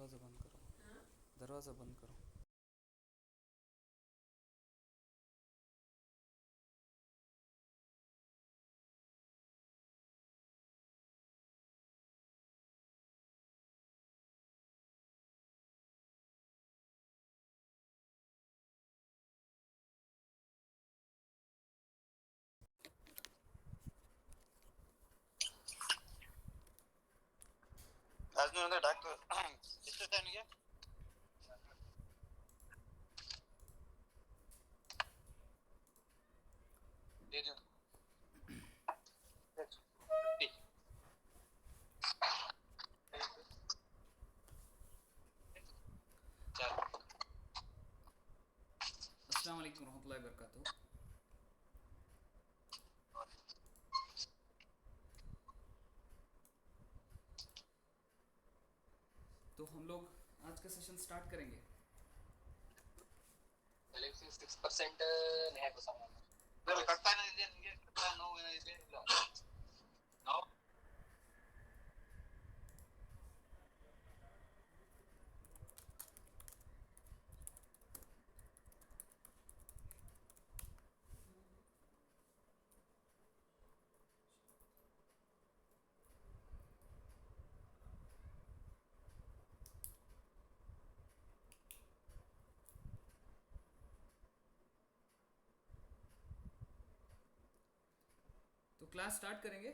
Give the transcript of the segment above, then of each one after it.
दरवाज़ा बंद करो। दरवाज़ा बंद करो। आज नहीं डॉक्टर कितने टाइम गया दे दो अस्सलाम वालेकुम रहमतुल्लाहि वबरकातुहू। तो हम लोग आज का सेशन स्टार्ट करेंगे। 6% नहीं है कुछ सामान कटता नहीं दे कटता नो है इसे नो तो क्लास स्टार्ट करेंगे।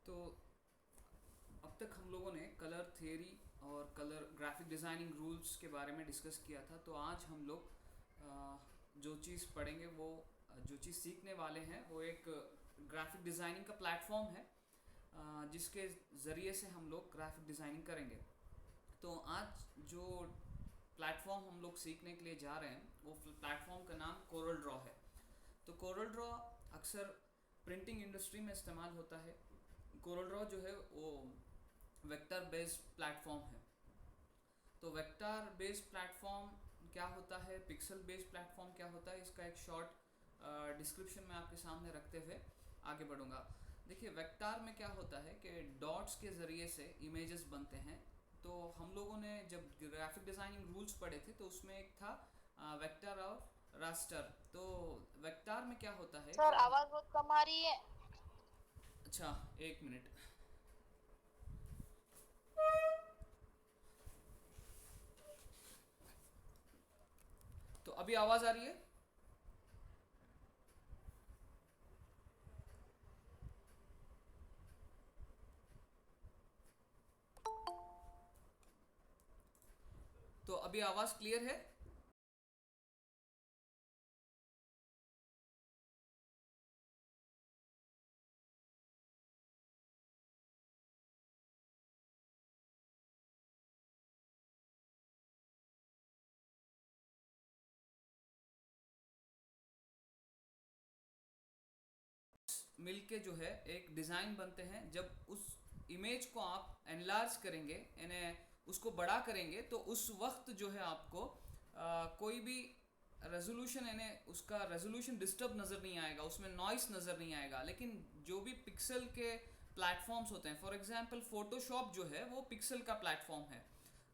तो अब तक हम लोगों ने कलर थियरी और कलर ग्राफिक डिज़ाइनिंग रूल्स के बारे में डिस्कस किया था। तो आज हम लोग जो चीज़ पढ़ेंगे वो जो चीज़ सीखने वाले हैं वो एक ग्राफिक डिज़ाइनिंग का प्लेटफॉर्म है जिसके ज़रिए से हम लोग ग्राफिक डिज़ाइनिंग करेंगे। तो आज जो प्लेटफॉर्म हम लोग सीखने के लिए जा रहे हैं वो प्लेटफॉर्म का नाम कोरल ड्रॉ है। तो कोरल ड्रॉ अक्सर प्रिंटिंग इंडस्ट्री में इस्तेमाल होता है। कोरल ड्रॉ जो है वो वेक्टर बेस्ड प्लेटफॉर्म है। तो वेक्टर बेस्ड प्लेटफॉर्म क्या होता है, पिक्सल बेस्ड प्लेटफॉर्म क्या होता है, इसका एक शॉर्ट डिस्क्रिप्शन मैं आपके सामने रखते हुए आगे बढ़ूँगा। देखिए वेक्टर में क्या होता है कि डॉट्स के ज़रिए से इमेजेस बनते हैं। तो हम लोगों ने जब ग्राफिक डिज़ाइनिंग रूल्स पढ़े थे तो उसमें एक था वेक्टर और रास्टर। तो वेक्टर में क्या होता है सर कि आवाज बहुत कम आ रही है। अच्छा एक मिनट। तो अभी आवाज़ आ रही है? तो अभी आवाज़ क्लियर है? मिल के जो है एक डिज़ाइन बनते हैं। जब उस इमेज को आप एनलार्ज करेंगे यानी उसको बड़ा करेंगे तो उस वक्त जो है आपको कोई भी रेजोल्यूशन यानी उसका रेजोल्यूशन डिस्टर्ब नज़र नहीं आएगा, उसमें नॉइस नज़र नहीं आएगा। लेकिन जो भी पिक्सल के प्लेटफॉर्म्स होते हैं, फॉर एग्जांपल फोटोशॉप जो है वो पिक्सल का प्लेटफॉर्म है।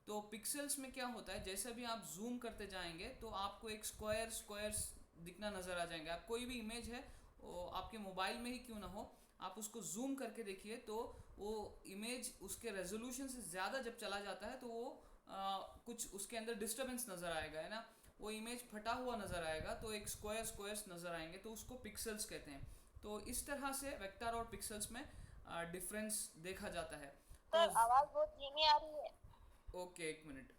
तो पिक्सल्स में क्या होता है, जैसे भी आप जूम करते जाएंगे तो आपको एक स्क्वायर्स दिखना नज़र आ जाएंगे। आप कोई भी इमेज है वो आपके मोबाइल में ही क्यों ना हो, आप उसको जूम करके देखिए तो वो इमेज उसके रेजोल्यूशन से ज़्यादा जब चला जाता है तो वो कुछ उसके अंदर डिस्टर्बेंस नज़र आएगा, है ना। वो इमेज फटा हुआ नज़र आएगा तो एक स्क्वायर्स नज़र आएंगे, तो उसको पिक्सल्स कहते हैं। तो इस तरह से वेक्टर और पिक्सल्स में डिफरेंस देखा जाता है। तो सर आवाज बहुत धीमी आ रही है। ओके, एक मिनट।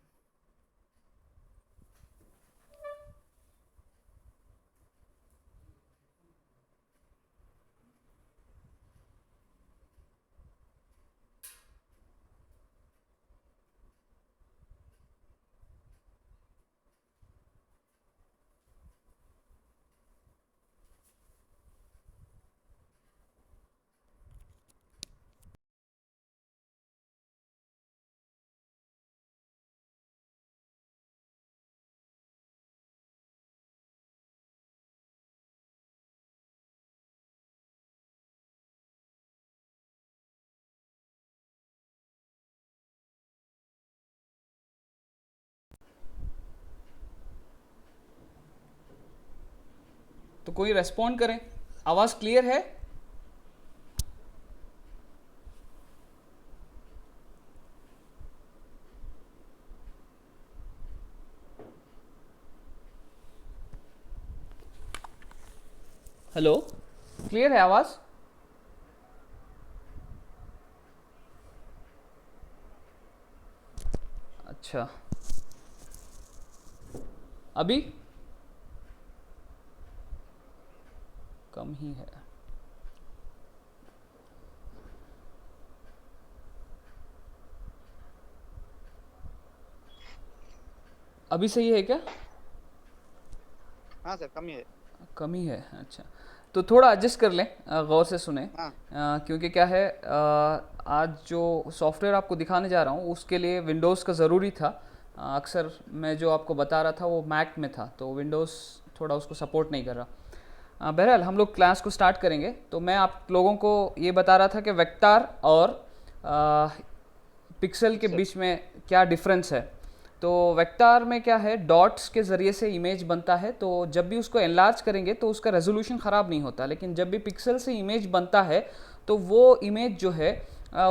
तो कोई रेस्पॉन्ड करें। आवाज़ क्लियर है? हेलो, क्लियर है आवाज़? अच्छा, अभी कम ही है। अभी सही है क्या? हाँ सर, कम ही है। कम ही है, अच्छा। तो थोड़ा एडजस्ट कर लें, गौर से सुने। हाँ क्योंकि क्या है, आज जो सॉफ्टवेयर आपको दिखाने जा रहा हूँ उसके लिए विंडोज़ का ज़रूरी था। अक्सर मैं जो आपको बता रहा था वो मैक में था, तो विंडोज़ थोड़ा उसको सपोर्ट नहीं कर रहा। बहरहाल हम लोग क्लास को स्टार्ट करेंगे। तो मैं आप लोगों को ये बता रहा था कि वेक्टर और पिक्सल के पिक्सल। बीच में क्या डिफरेंस है। तो वेक्टर में क्या है, डॉट्स के ज़रिए से इमेज बनता है, तो जब भी उसको एनलार्ज करेंगे तो उसका रेजोल्यूशन ख़राब नहीं होता। लेकिन जब भी पिक्सल से इमेज बनता है तो वो इमेज जो है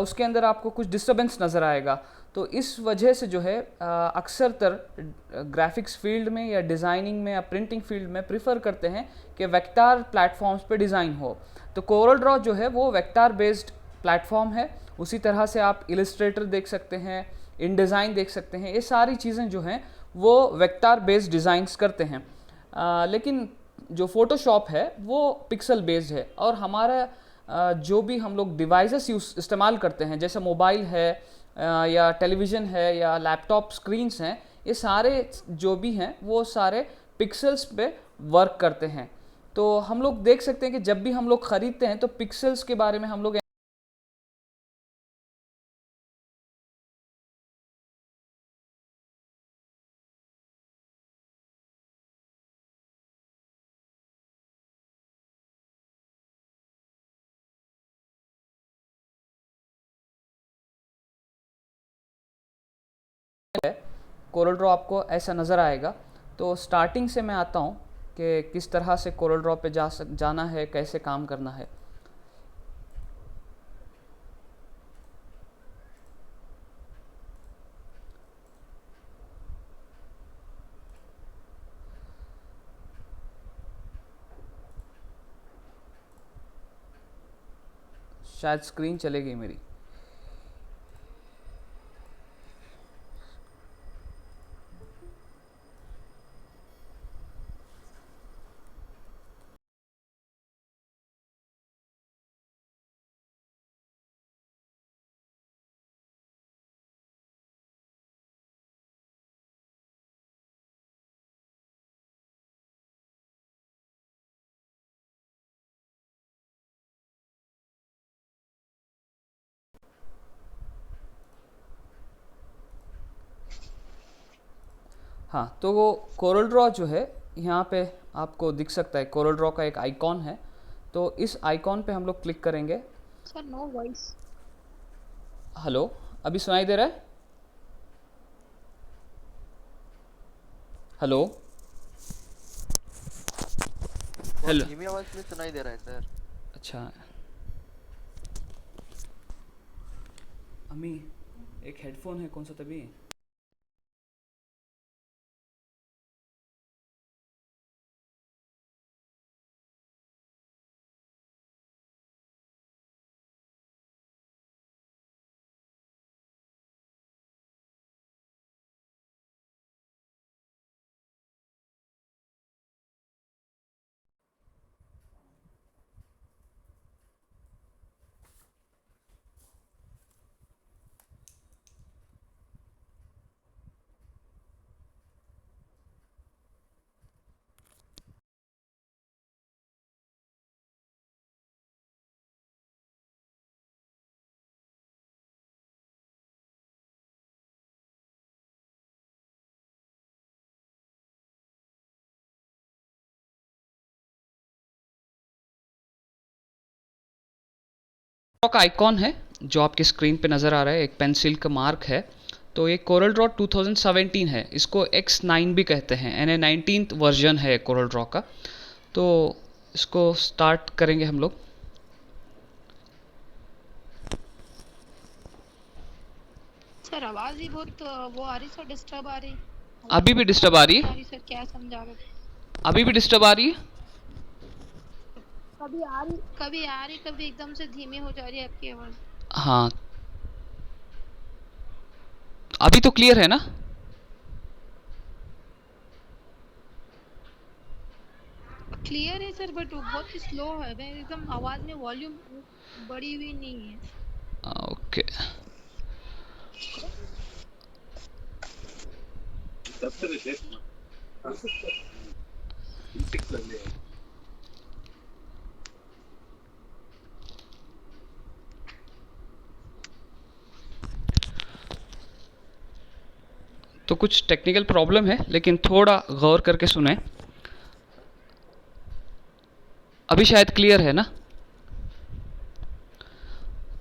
उसके अंदर आपको कुछ डिस्टर्बेंस नज़र आएगा। तो इस वजह से जो है अक्सर तर ग्राफिक्स फील्ड में या डिज़ाइनिंग में या प्रिंटिंग फील्ड में प्रिफर करते हैं कि वेक्टर प्लेटफॉर्म्स पे डिज़ाइन हो। तो कोरल ड्रॉ जो है वो वेक्टर बेस्ड प्लेटफॉर्म है। उसी तरह से आप इलस्ट्रेटर देख सकते हैं, इन डिज़ाइन देख सकते हैं, ये सारी चीज़ें जो हैं वो वेक्टर बेस्ड डिज़ाइंस करते हैं। लेकिन जो फोटोशॉप है वो पिक्सल बेस्ड है। और हमारा जो भी हम लोग डिवाइसेस यूज इस्तेमाल करते हैं, जैसे मोबाइल है या टेलीविज़न है या लैपटॉप स्क्रीन्स हैं, ये सारे जो भी हैं वो सारे पिक्सल्स पे वर्क करते हैं। तो हम लोग देख सकते हैं कि जब भी हम लोग ख़रीदते हैं तो पिक्सल्स के बारे में हम लोग कोरल ड्रॉ आपको ऐसा नज़र आएगा। तो स्टार्टिंग से मैं आता हूँ कि किस तरह से कोरल ड्रॉ पे जाना है, कैसे काम करना है। शायद स्क्रीन चले गई मेरी। हाँ, तो वो कोरल ड्रॉ जो है यहाँ पे आपको दिख सकता है, कोरल ड्रॉ का एक आइकॉन है। तो इस आइकॉन पे हम लोग क्लिक करेंगे। Sir no voice. हेलो, अभी सुनाई दे रहा है? हेलो, बहुत हेलो। धीमी आवाज में सुनाई दे रहा है सर। अच्छा, अम्मी एक हेडफोन है, कौन सा तभी का आइकॉन है जो आपके स्क्रीन पे नज़र आ रहा है, एक पेंसिल का मार्क है। तो ये कोरल ड्रॉ 2017 है, इसको X9 भी कहते हैं, यानी 19th वर्जन है कोरल ड्रॉ का। तो इसको स्टार्ट करेंगे हम लोग। सर आवाज ही बहुत वो आ रही सर, डिस्टर्ब आ रही। अभी भी डिस्टर्ब आ रही आ है? रही सर, क्या समझा रहे थे? अभी भी डिस्टर्ब आ रही है? कभी आ रही, कभी आ रही, कभी एकदम से धीमी हो जा रही है आपकी आवाज। हाँ, अभी तो क्लियर है ना? क्लियर है सर, बट वो बहुत ही स्लो है। मैं एकदम आवाज में वॉल्यूम बढ़ी हुई नहीं है। ओके। तो कुछ टेक्निकल प्रॉब्लम है, लेकिन थोड़ा गौर करके सुने। अभी शायद क्लियर है ना?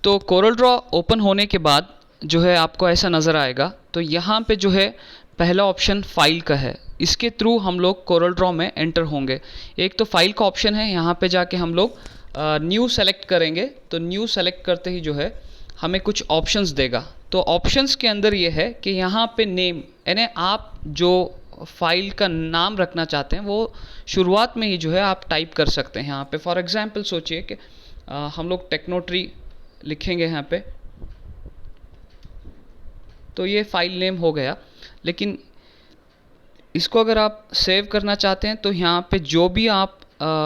तो कोरल ड्रॉ ओपन होने के बाद जो है आपको ऐसा नज़र आएगा। तो यहाँ पे जो है पहला ऑप्शन फाइल का है, इसके थ्रू हम लोग कोरल ड्रॉ में एंटर होंगे। एक तो फाइल का ऑप्शन है, यहाँ पे जाके हम लोग न्यू सेलेक्ट करेंगे। तो न्यू सेलेक्ट करते ही जो है हमें कुछ ऑप्शंस देगा। तो ऑप्शंस के अंदर ये है कि यहाँ पे नेम, यानी आप जो फाइल का नाम रखना चाहते हैं वो शुरुआत में ही जो है आप टाइप कर सकते हैं। यहाँ पे फॉर एग्जांपल सोचिए कि हम लोग टेक्नोट्री लिखेंगे यहाँ पे, तो ये फाइल नेम हो गया। लेकिन इसको अगर आप सेव करना चाहते हैं तो यहाँ पे जो भी आप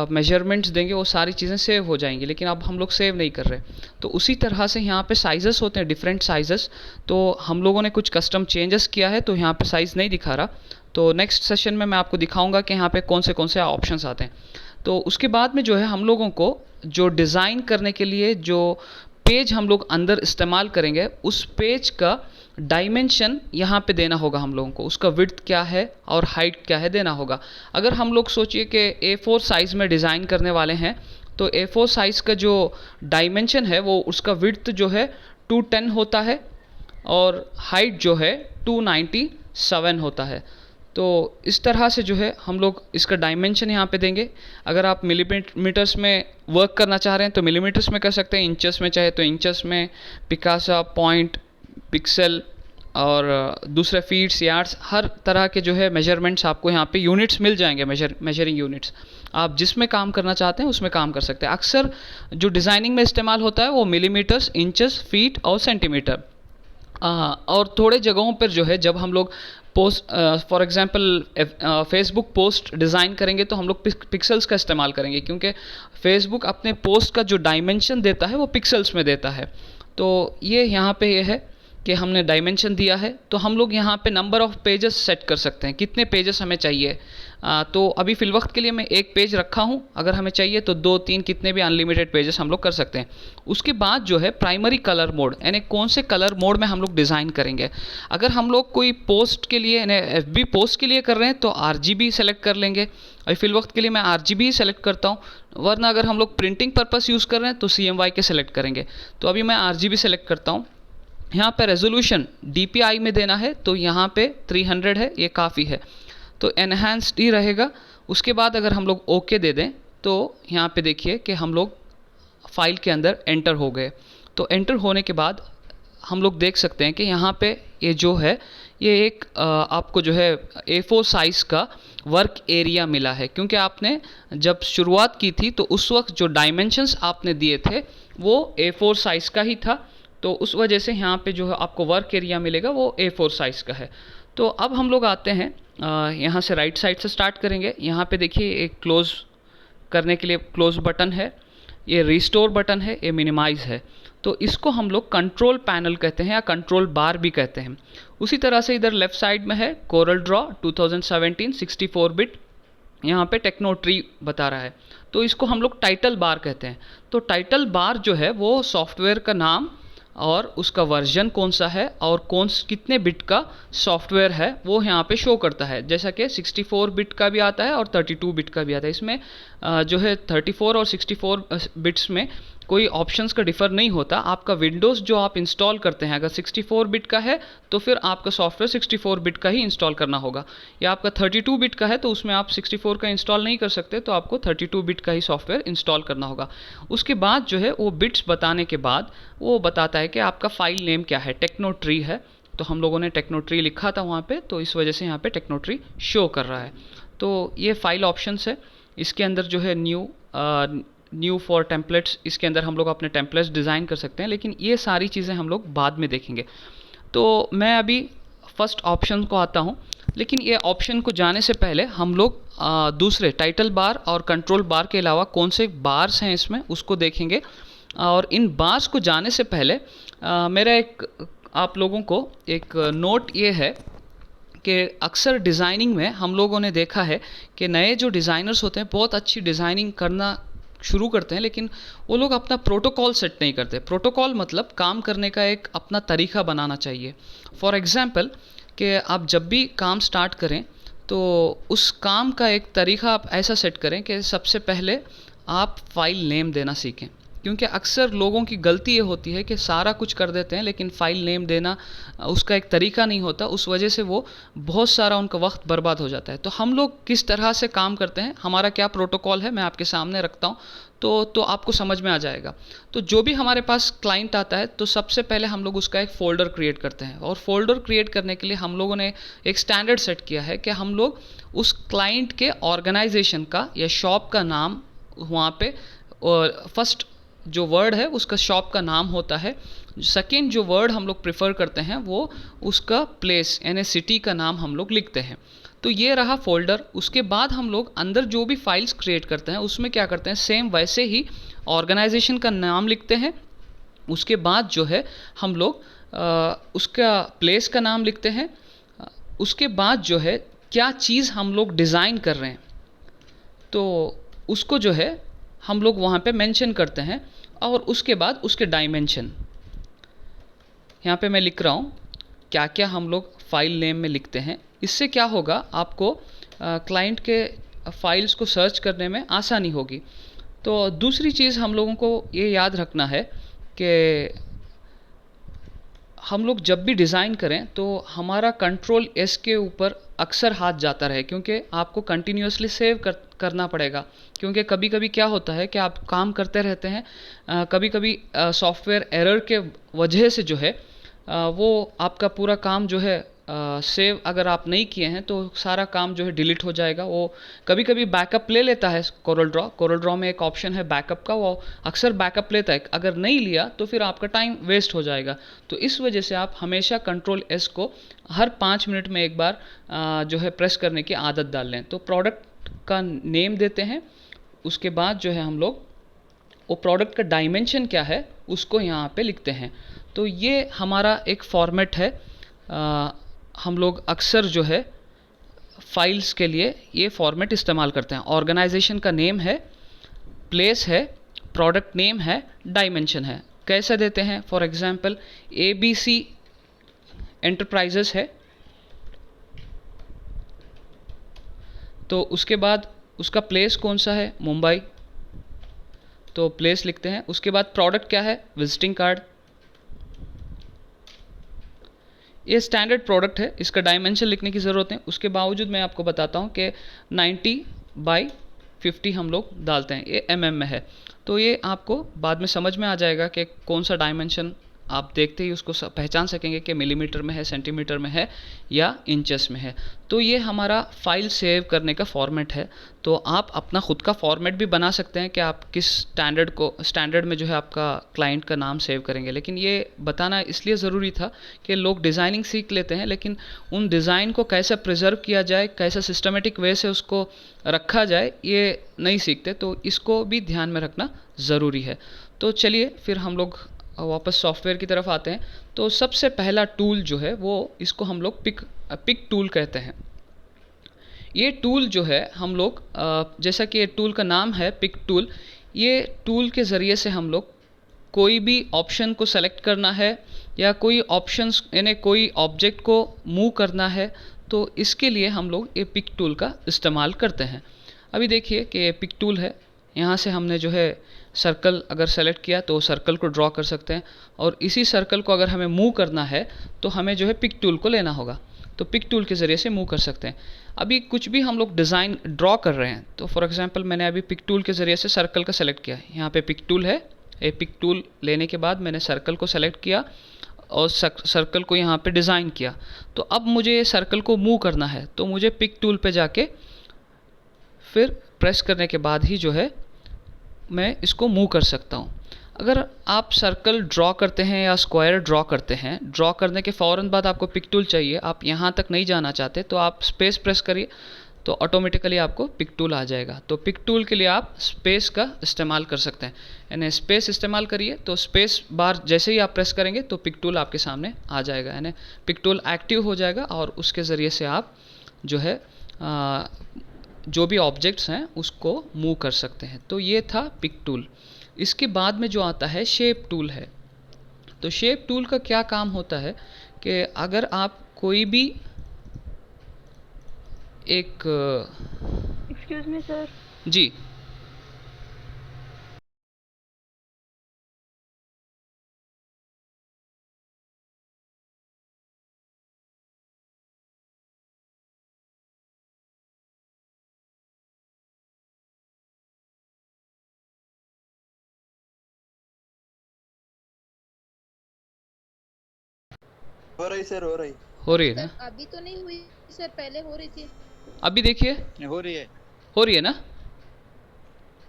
मेजरमेंट्स देंगे वो सारी चीज़ें सेव हो जाएंगी, लेकिन अब हम लोग सेव नहीं कर रहे। तो उसी तरह से यहाँ पे साइजेस होते हैं, डिफरेंट साइजेस। तो हम लोगों ने कुछ कस्टम चेंजेस किया है, तो यहाँ पे साइज़ नहीं दिखा रहा। तो नेक्स्ट सेशन में मैं आपको दिखाऊंगा कि यहाँ पे कौन से ऑप्शंस आते हैं। तो उसके बाद में जो है हम लोगों को जो डिज़ाइन करने के लिए जो पेज हम लोग अंदर इस्तेमाल करेंगे, उस पेज का डायमेंशन यहाँ पे देना होगा हम लोगों को। उसका विड्थ क्या है और हाइट क्या है देना होगा। अगर हम लोग सोचिए कि A4 साइज़ में डिज़ाइन करने वाले हैं, तो A4 साइज़ का जो डायमेंशन है वो उसका विड्थ जो है 210 होता है और हाइट जो है 297 होता है। तो इस तरह से जो है हम लोग इसका डायमेंशन यहाँ पे देंगे। अगर आप मिलीमीटर्स में वर्क करना चाह रहे हैं तो मिलीमीटर्स में कर सकते हैं, इंचेस में चाहे तो इंचेस में, पिकासा, पॉइंट, पिक्सल और दूसरे फीट्स, यार्ड्स, हर तरह के जो है मेजरमेंट्स आपको यहाँ पे यूनिट्स मिल जाएंगे, मेजरिंग यूनिट्स। आप जिसमें काम करना चाहते हैं उसमें काम कर सकते हैं। अक्सर जो डिज़ाइनिंग में इस्तेमाल होता है वो मिलीमीटर्स, इंचेस, फीट और सेंटीमीटर। और थोड़े जगहों पर जो है जब हम लोग post, for example Facebook post design करेंगे तो हम लोग पिक्सल्स का इस्तेमाल करेंगे, क्योंकि फेसबुक अपने पोस्ट का जो डायमेंशन देता है वो पिक्सल्स में देता है। तो ये यहाँ पे ये है कि हमने डायमेंशन दिया है। तो हम लोग यहाँ पे नंबर ऑफ़ पेजेस सेट कर सकते हैं, कितने पेजेस हमें चाहिए। तो अभी फ़िल वक्त के लिए मैं एक पेज रखा हूँ, अगर हमें चाहिए तो 2, 3, कितने भी अनलिमिटेड पेजेस हम लोग कर सकते हैं। उसके बाद जो है प्राइमरी कलर मोड, यानी कौन से कलर मोड में हम लोग डिज़ाइन करेंगे। अगर हम लोग कोई पोस्ट के लिए, यानी FB पोस्ट के लिए कर रहे हैं तो RGB सेलेक्ट कर लेंगे। अभी फ़िल वक्त के लिए मैं RGB ही सेलेक्ट करता हूँ, वरना अगर हम लोग प्रिंटिंग पर्पस यूज़ कर रहे हैं तो CMY के सेलेक्ट करेंगे। तो अभी मैं RGB सेलेक्ट करता हूँ। यहाँ पे रेजोल्यूशन DPI में देना है, तो यहाँ पे 300 है, ये काफ़ी है, तो एनहांस्ड ही रहेगा। उसके बाद अगर हम लोग ओके दे दें तो यहाँ पे देखिए कि हम लोग फाइल के अंदर एंटर हो गए। तो एंटर होने के बाद हम लोग देख सकते हैं कि यहाँ पे ये जो है ये एक आपको जो है A4 साइज़ का वर्क एरिया मिला है, क्योंकि आपने जब शुरुआत की थी तो उस वक्त जो डायमेंशंस आपने दिए थे वो A4 साइज़ का ही था। तो उस वजह से यहाँ पे जो है आपको वर्क एरिया मिलेगा वो A4 साइज़ का है। तो अब हम लोग आते हैं यहाँ से राइट साइड से स्टार्ट करेंगे। यहाँ पे देखिए एक क्लोज़ करने के लिए क्लोज़ बटन है, ये रिस्टोर बटन है, ये मिनिमाइज़ है। तो इसको हम लोग कंट्रोल पैनल कहते हैं या कंट्रोल बार भी कहते हैं। उसी तरह से इधर लेफ़्ट साइड में है कोरल ड्रॉ 2017 64 बिट, यहाँ पे टेक्नोट्री बता रहा है, तो इसको हम लोग टाइटल बार कहते हैं। तो टाइटल बार जो है वो सॉफ्टवेयर का नाम और उसका वर्जन कौन सा है और कितने बिट का सॉफ्टवेयर है वो यहाँ पे शो करता है। जैसा कि 64 बिट का भी आता है और 32 बिट का भी आता है। इसमें जो है 34 और 64 बिट्स में कोई ऑप्शंस का डिफ़र नहीं होता। आपका विंडोज़ जो आप इंस्टॉल करते हैं अगर 64 बिट का है तो फिर आपका सॉफ्टवेयर 64 बिट का ही इंस्टॉल करना होगा, या आपका 32 बिट का है तो उसमें आप 64 का इंस्टॉल नहीं कर सकते, तो आपको 32 बिट का ही सॉफ्टवेयर इंस्टॉल करना होगा। उसके बाद जो है वो बिट्स बताने के बाद वो बताता है कि आपका फ़ाइल नेम क्या है। टेक्नो ट्री है, तो हम लोगों ने टेक्नो ट्री लिखा था वहाँ पे, तो इस वजह से यहाँ पे टेक्नो ट्री शो कर रहा है। तो ये फाइल ऑप्शंस है। इसके अंदर जो है न्यू फॉर टेम्पलेट्स, इसके अंदर हम लोग अपने टेम्पलेट्स डिज़ाइन कर सकते हैं, लेकिन ये सारी चीज़ें हम लोग बाद में देखेंगे। तो मैं अभी फर्स्ट ऑप्शन को आता हूँ, लेकिन ये ऑप्शन को जाने से पहले हम लोग दूसरे टाइटल बार और कंट्रोल बार के अलावा कौन से बार्स हैं इसमें उसको देखेंगे। और इन बार्स को जाने से पहले मेरा एक आप लोगों को एक नोट ये है कि अक्सर डिज़ाइनिंग में हम लोगों ने देखा है कि नए जो डिज़ाइनर्स होते हैं बहुत अच्छी डिज़ाइनिंग करना शुरू करते हैं, लेकिन वो लोग अपना प्रोटोकॉल सेट नहीं करते। प्रोटोकॉल मतलब काम करने का एक अपना तरीका बनाना चाहिए। फॉर एग्ज़ाम्पल कि आप जब भी काम स्टार्ट करें तो उस काम का एक तरीका आप ऐसा सेट करें कि सबसे पहले आप फाइल नेम देना सीखें, क्योंकि अक्सर लोगों की गलती ये होती है कि सारा कुछ कर देते हैं लेकिन फ़ाइल नेम देना उसका एक तरीका नहीं होता, उस वजह से वो बहुत सारा उनका वक्त बर्बाद हो जाता है। तो हम लोग किस तरह से काम करते हैं, हमारा क्या प्रोटोकॉल है, मैं आपके सामने रखता हूँ तो आपको समझ में आ जाएगा। तो जो भी हमारे पास क्लाइंट आता है तो सबसे पहले हम लोग उसका एक फ़ोल्डर क्रिएट करते हैं, और फोल्डर क्रिएट करने के लिए हम लोगों ने एक स्टैंडर्ड सेट किया है कि हम लोग उस क्लाइंट के ऑर्गेनाइजेशन का या शॉप का नाम वहाँ पे, और फर्स्ट जो वर्ड है उसका शॉप का नाम होता है। सेकेंड जो वर्ड हम लोग प्रेफर करते हैं वो उसका प्लेस यानी सिटी का नाम हम लोग लिखते हैं। तो ये रहा फोल्डर। उसके बाद हम लोग अंदर जो भी फाइल्स क्रिएट करते हैं उसमें क्या करते हैं, सेम वैसे ही ऑर्गेनाइजेशन का नाम लिखते हैं। उसके बाद जो है हम लोग उसका प्लेस का नाम लिखते हैं। उसके बाद जो है क्या चीज़ हम लोग डिज़ाइन कर रहे हैं तो उसको जो है हम लोग वहाँ पे मेंशन करते हैं, और उसके बाद उसके डायमेंशन यहाँ पे मैं लिख रहा हूँ क्या क्या हम लोग फाइल नेम में लिखते हैं। इससे क्या होगा, आपको क्लाइंट के फाइल्स को सर्च करने में आसानी होगी। तो दूसरी चीज़ हम लोगों को ये याद रखना है कि हम लोग जब भी डिज़ाइन करें तो हमारा कंट्रोल एस के ऊपर अक्सर हाथ जाता रहे, क्योंकि आपको कंटिन्यूसली सेव करना पड़ेगा। क्योंकि कभी कभी क्या होता है कि आप काम करते रहते हैं, कभी कभी सॉफ्टवेयर एरर के वजह से जो है वो आपका पूरा काम जो है सेव अगर आप नहीं किए हैं तो सारा काम जो है डिलीट हो जाएगा। वो कभी कभी बैकअप ले लेता है कोरल ड्रॉ में एक ऑप्शन है बैकअप का, वो अक्सर बैकअप लेता है। अगर नहीं लिया तो फिर आपका टाइम वेस्ट हो जाएगा। तो इस वजह से आप हमेशा कंट्रोल एस को हर 5 मिनट में एक बार जो है प्रेस करने की आदत डाल लें। तो प्रोडक्ट का नेम देते हैं, उसके बाद जो है हम लोग वो प्रोडक्ट का डायमेंशन क्या है उसको यहाँ पे लिखते हैं। तो ये हमारा एक फॉर्मेट है। हम लोग अक्सर जो है फाइल्स के लिए ये फॉर्मेट इस्तेमाल करते हैं। ऑर्गेनाइजेशन का नेम है, प्लेस है, प्रोडक्ट नेम है, डायमेंशन है। कैसे देते हैं, फॉर एग्जांपल ABC एंटरप्राइजेस है, तो उसके बाद उसका प्लेस कौन सा है, मुंबई, तो प्लेस लिखते हैं। उसके बाद प्रोडक्ट क्या है, विजिटिंग कार्ड। ये स्टैंडर्ड प्रोडक्ट है, इसका डायमेंशन लिखने की ज़रूरत है। उसके बावजूद मैं आपको बताता हूँ कि 90/50 हम लोग डालते हैं, ये mm में है। तो ये आपको बाद में समझ में आ जाएगा कि कौन सा डायमेंशन, आप देखते ही उसको पहचान सकेंगे कि मिलीमीटर में है, सेंटीमीटर में है या इंचेस में है। तो ये हमारा फाइल सेव करने का फॉर्मेट है। तो आप अपना ख़ुद का फॉर्मेट भी बना सकते हैं कि आप किस स्टैंडर्ड में जो है आपका क्लाइंट का नाम सेव करेंगे। लेकिन ये बताना इसलिए ज़रूरी था कि लोग डिज़ाइनिंग सीख लेते हैं लेकिन उन डिज़ाइन को कैसे प्रिजर्व किया जाए, कैसे सिस्टमेटिक वे से उसको रखा जाए, ये नहीं सीखते। तो इसको भी ध्यान में रखना ज़रूरी है। तो चलिए फिर हम लोग वापस सॉफ्टवेयर की तरफ आते हैं। तो सबसे पहला टूल जो है वो इसको हम लोग पिक टूल कहते हैं। ये टूल जो है हम लोग जैसा कि ये टूल का नाम है पिक टूल, ये टूल के ज़रिए से हम लोग कोई भी ऑप्शन को सेलेक्ट करना है या कोई ऑप्शंस यानी कोई ऑब्जेक्ट को मूव करना है, तो इसके लिए हम लोग ये पिक टूल का इस्तेमाल करते हैं। अभी देखिए कि ये पिक टूल है, यहाँ से हमने जो है सर्कल अगर सेलेक्ट किया तो सर्कल को ड्रॉ कर सकते हैं, और इसी सर्कल को अगर हमें मूव करना है तो हमें जो है पिक टूल को लेना होगा, तो पिक टूल के ज़रिए से मूव कर सकते हैं। अभी कुछ भी हम लोग डिज़ाइन ड्रॉ कर रहे हैं, तो फॉर एग्जांपल मैंने अभी पिक टूल के ज़रिए से सर्कल का सेलेक्ट किया, यहाँ पे पिक टूल है, ये पिक टूल लेने के बाद मैंने सर्कल को सेलेक्ट किया और सर्कल को यहाँ पे डिज़ाइन किया। तो अब मुझे ये सर्कल को मूव करना है, तो मुझे पिक टूल पे जाके फिर प्रेस करने के बाद ही जो है मैं इसको मूव कर सकता हूँ। अगर आप सर्कल ड्रॉ करते हैं या स्क्वायर ड्रॉ करते हैं, ड्रॉ करने के फ़ौरन बाद आपको पिक टूल चाहिए, आप यहाँ तक नहीं जाना चाहते, तो आप स्पेस प्रेस करिए तो ऑटोमेटिकली आपको पिक टूल आ जाएगा। तो पिक टूल के लिए आप स्पेस का इस्तेमाल कर सकते हैं, यानी स्पेस इस्तेमाल करिए, तो स्पेस बार जैसे ही आप प्रेस करेंगे तो पिक टूल आपके सामने आ जाएगा, यानी पिक टूल एक्टिव हो जाएगा और उसके ज़रिए से आप जो है जो भी ऑब्जेक्ट्स हैं उसको मूव कर सकते हैं। तो ये था पिक टूल। इसके बाद में जो आता है शेप टूल है। तो शेप टूल का क्या काम होता है कि अगर आप कोई भी एक एक्सक्यूज मी सर। जी हो रही सर, हो रही। हो रही है ना? सर अभी तो नहीं हुई सर, पहले हो रही थी। अभी देखिए हो रही है। हो रही है ना?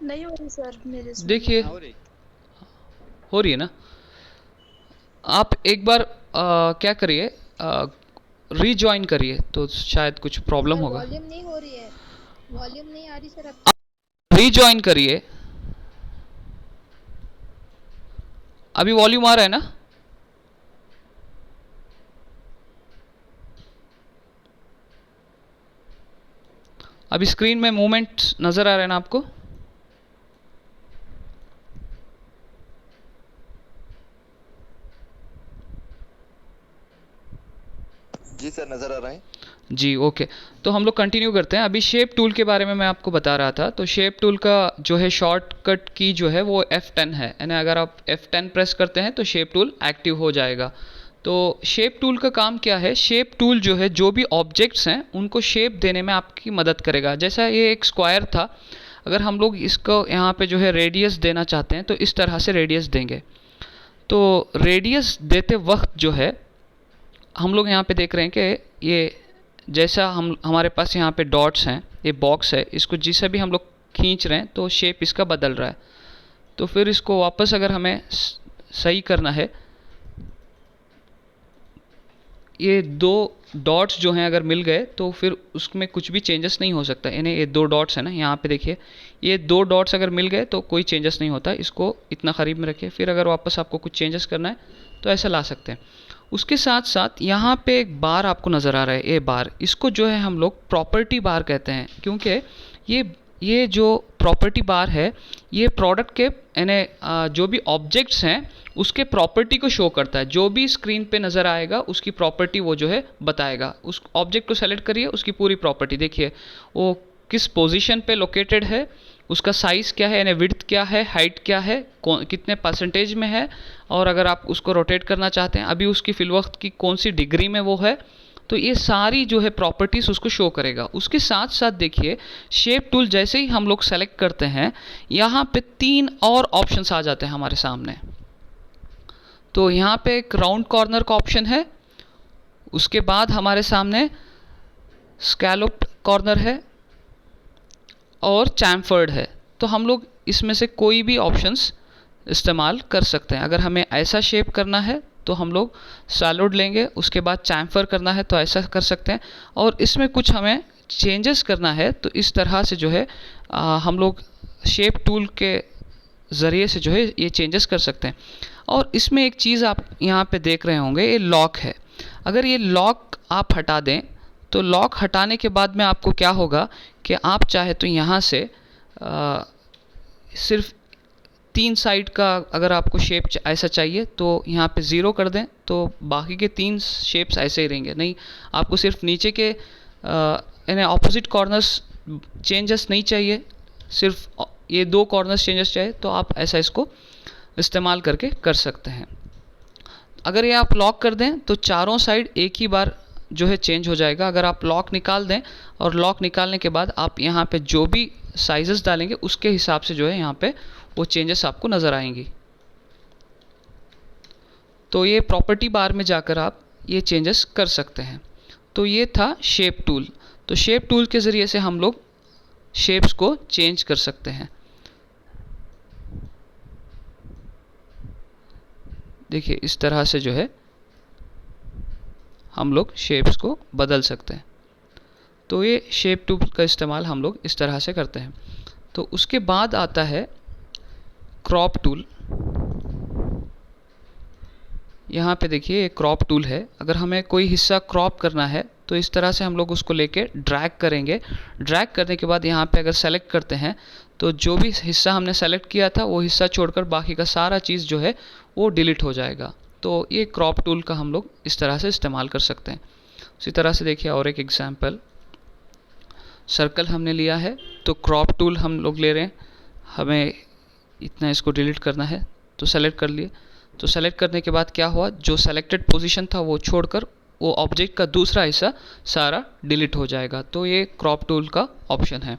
नहीं हो रही सर मेरे से। देखिए हो रही। हो रही है ना? आप एक बार क्या करिए, रीजॉइन करिए तो शायद कुछ प्रॉब्लम होगा। वॉल्यूम नहीं हो रही है, वॉल्यूम नहीं आ रही सर अब। रीजॉइन करिए, अभी वॉल्यूम आ रहा है ना? अभी स्क्रीन में मूवमेंट नज़र आ रहा है ना आपको? जी सर, नज़र आ रहा है। जी ओके। तो हम लोग कंटिन्यू करते हैं। अभी शेप टूल के बारे में मैं आपको बता रहा था। तो शेप टूल का जो है शॉर्टकट की जो है वो F10 है, यानी अगर आप F10 प्रेस करते हैं तो शेप टूल एक्टिव हो जाएगा। तो शेप टूल का काम क्या है? शेप टूल जो है जो भी ऑब्जेक्ट्स हैं उनको शेप देने में आपकी मदद करेगा। जैसा ये एक स्क्वायर था, अगर हम लोग इसको यहाँ पे जो है रेडियस देना चाहते हैं तो इस तरह से रेडियस देंगे। तो रेडियस देते वक्त जो है हम लोग यहाँ पे देख रहे हैं कि ये जैसा हमारे पास यहाँ पे डॉट्स हैं, ये बॉक्स है, इसको जिसे भी हम लोग खींच रहे हैं तो शेप इसका बदल रहा है। तो फिर इसको वापस अगर हमें सही करना है, ये दो डॉट्स जो हैं अगर मिल गए तो फिर उसमें कुछ भी चेंजेस नहीं हो सकता। यानी ये दो डॉट्स हैं ना, यहाँ पे देखिए, ये दो डॉट्स अगर मिल गए तो कोई चेंजेस नहीं होता। इसको इतना करीब में रखिए, फिर अगर वापस आपको कुछ चेंजेस करना है तो ऐसा ला सकते हैं। उसके साथ साथ यहाँ पे एक बार आपको नज़र आ रहा है, ये बार, इसको जो है हम लोग प्रॉपर्टी बार कहते हैं, क्योंकि ये जो प्रॉपर्टी बार है ये प्रोडक्ट के यानी जो भी ऑब्जेक्ट्स हैं उसके प्रॉपर्टी को शो करता है। जो भी स्क्रीन पे नज़र आएगा उसकी प्रॉपर्टी वो जो है बताएगा। उस ऑब्जेक्ट को सेलेक्ट करिए, उसकी पूरी प्रॉपर्टी देखिए, वो किस पोजीशन पे लोकेटेड है, उसका साइज़ क्या है, यानी विड्थ क्या है, हाइट क्या है, कितने परसेंटेज में है, और अगर आप उसको रोटेट करना चाहते हैं अभी उसकी फिलवक्त की कौन सी डिग्री में वो है, तो ये सारी जो है प्रॉपर्टीज़ उसको शो करेगा। उसके साथ साथ देखिए शेप टूल जैसे ही हम लोग सेलेक्ट करते हैं यहाँ पे 3 और ऑप्शंस आ जाते हैं हमारे सामने। तो यहाँ पे एक राउंड कॉर्नर का ऑप्शन है, उसके बाद हमारे सामने स्कैलोप्ड कॉर्नर है और चैम्फर्ड है। तो हम लोग इसमें से कोई भी ऑप्शंस इस्तेमाल कर सकते हैं। अगर हमें ऐसा शेप करना है तो हम लोग सैलोड लेंगे, उसके बाद चैम्फर करना है तो ऐसा कर सकते हैं, और इसमें कुछ हमें चेंजेस करना है तो इस तरह से जो है हम लोग शेप टूल के ज़रिए से जो है ये चेंजेस कर सकते हैं। और इसमें एक चीज़ आप यहाँ पे देख रहे होंगे, ये लॉक है। अगर ये लॉक आप हटा दें तो लॉक हटाने के बाद में आपको क्या होगा कि आप चाहे तो यहाँ से सिर्फ 3 साइड का अगर आपको शेप ऐसा चाहिए तो यहाँ पे 0 कर दें, तो बाकी के 3 शेप्स ऐसे ही रहेंगे। नहीं, आपको सिर्फ नीचे के यानी ऑपोजिट कॉर्नर्स चेंजेस नहीं चाहिए, सिर्फ ये 2 कॉर्नर्स चेंजेस चाहे तो आप ऐसा इसको इस्तेमाल करके कर सकते हैं। अगर ये आप लॉक कर दें तो चारों साइड एक ही बार जो है चेंज हो जाएगा। अगर आप लॉक निकाल दें और लॉक निकालने के बाद आप यहाँ पे जो भी साइजेस डालेंगे उसके हिसाब से जो है यहाँ पे वो चेंजेस आपको नज़र आएंगी। तो ये प्रॉपर्टी बार में जाकर आप ये चेंजेस कर सकते हैं। तो ये था शेप टूल। तो शेप टूल के ज़रिए से हम लोग शेप्स को चेंज कर सकते हैं। देखिए इस तरह से जो है हम लोग शेप्स को बदल सकते हैं। तो ये शेप टूल का इस्तेमाल हम लोग इस तरह से करते हैं। तो उसके बाद आता है क्रॉप टूल। यहाँ पे देखिए ये क्रॉप टूल है। अगर हमें कोई हिस्सा क्रॉप करना है तो इस तरह से हम लोग उसको लेके ड्रैग करेंगे। ड्रैग करने के बाद यहाँ पे अगर सेलेक्ट करते हैं तो जो भी हिस्सा हमने सेलेक्ट किया था वो हिस्सा छोड़कर बाकी का सारा चीज़ जो है वो डिलीट हो जाएगा। तो ये क्रॉप टूल का हम लोग इस तरह से इस्तेमाल कर सकते हैं। उसी तरह से देखिए और एक एग्जांपल, सर्कल हमने लिया है तो क्रॉप टूल हम लोग ले रहे हैं। हमें इतना इसको डिलीट करना है तो सेलेक्ट कर लिए। तो सेलेक्ट करने के बाद क्या हुआ, जो सेलेक्टेड पोजीशन था वो छोड़कर वो ऑब्जेक्ट का दूसरा हिस्सा सारा डिलीट हो जाएगा। तो ये क्रॉप टूल का ऑप्शन है।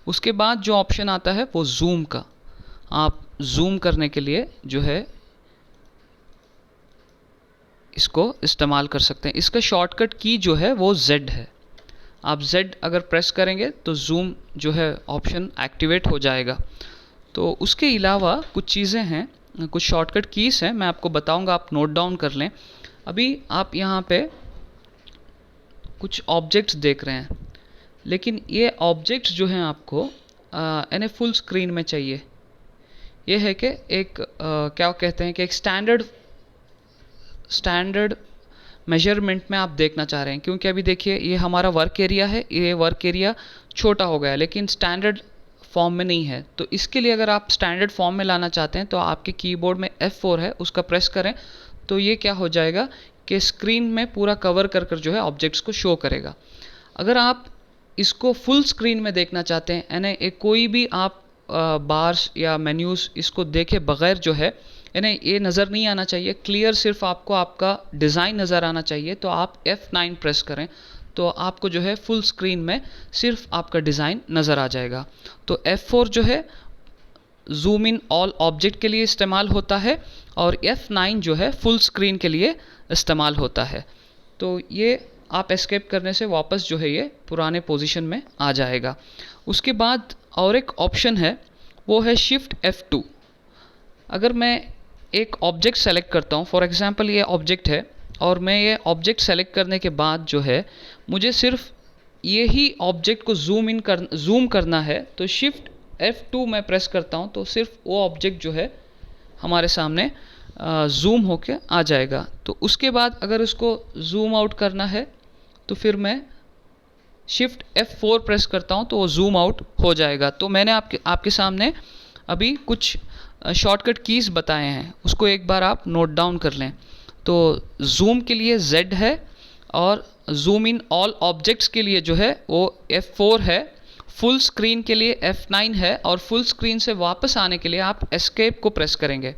उसके बाद जो ऑप्शन आता है वो जूम का। आप जूम करने के लिए जो है इसको इस्तेमाल कर सकते हैं। इसका शॉर्टकट की जो है वो Z है। आप Z अगर प्रेस करेंगे तो जूम जो है ऑप्शन एक्टिवेट हो जाएगा। तो उसके अलावा कुछ चीज़ें हैं, कुछ शॉर्टकट कीज़ हैं, मैं आपको बताऊंगा, आप नोट डाउन कर लें। अभी आप यहाँ पे कुछ ऑब्जेक्ट्स देख रहे हैं, लेकिन ये ऑब्जेक्ट्स जो हैं आपको यानी फुल स्क्रीन में चाहिए। ये है कि एक क्या कहते हैं कि एक स्टैंडर्ड मेजरमेंट में आप देखना चाह रहे हैं, क्योंकि अभी देखिए ये हमारा वर्क एरिया है, ये वर्क एरिया छोटा हो गया है लेकिन स्टैंडर्ड फॉर्म में नहीं है। तो इसके लिए अगर आप स्टैंडर्ड फॉर्म में लाना चाहते हैं तो आपके कीबोर्ड में F4 है, उसका प्रेस करें तो ये क्या हो जाएगा कि स्क्रीन में पूरा कवर कर कर जो है ऑब्जेक्ट्स को शो करेगा। अगर आप इसको फुल स्क्रीन में देखना चाहते हैं यानी कोई भी आप बार्स या मेन्यूज़ इसको देखे बगैर जो है यानी ये नज़र नहीं आना चाहिए, क्लियर सिर्फ आपको आपका डिज़ाइन नज़र आना चाहिए, तो आप F9 प्रेस करें तो आपको जो है फुल स्क्रीन में सिर्फ आपका डिज़ाइन नज़र आ जाएगा। तो F4 जो है जूम इन ऑल ऑब्जेक्ट के लिए इस्तेमाल होता है और F9 जो है फुल स्क्रीन के लिए इस्तेमाल होता है। तो ये आप एस्केप करने से वापस जो है ये पुराने पोजीशन में आ जाएगा। उसके बाद और एक ऑप्शन है वो है शिफ्ट F2। अगर मैं एक ऑब्जेक्ट सेलेक्ट करता हूँ, फॉर एग्जांपल ये ऑब्जेक्ट है और मैं ये ऑब्जेक्ट सेलेक्ट करने के बाद जो है मुझे सिर्फ ये ही ऑब्जेक्ट को जूम करना है, तो शिफ्ट F2 मैं प्रेस करता हूँ तो सिर्फ वो ऑब्जेक्ट जो है हमारे सामने जूम होके आ जाएगा। तो उसके बाद अगर इसको जूम आउट करना है तो फिर मैं शिफ्ट F4 प्रेस करता हूँ तो वो जूम आउट हो जाएगा। तो मैंने आपके सामने अभी कुछ शॉर्टकट कीज़ बताए हैं, उसको एक बार आप नोट डाउन कर लें। तो जूम के लिए Z है और जूम इन ऑल ऑब्जेक्ट्स के लिए जो है वो F4 है, फुल स्क्रीन के लिए F9 है और फुल स्क्रीन से वापस आने के लिए आप एस्केप को प्रेस करेंगे।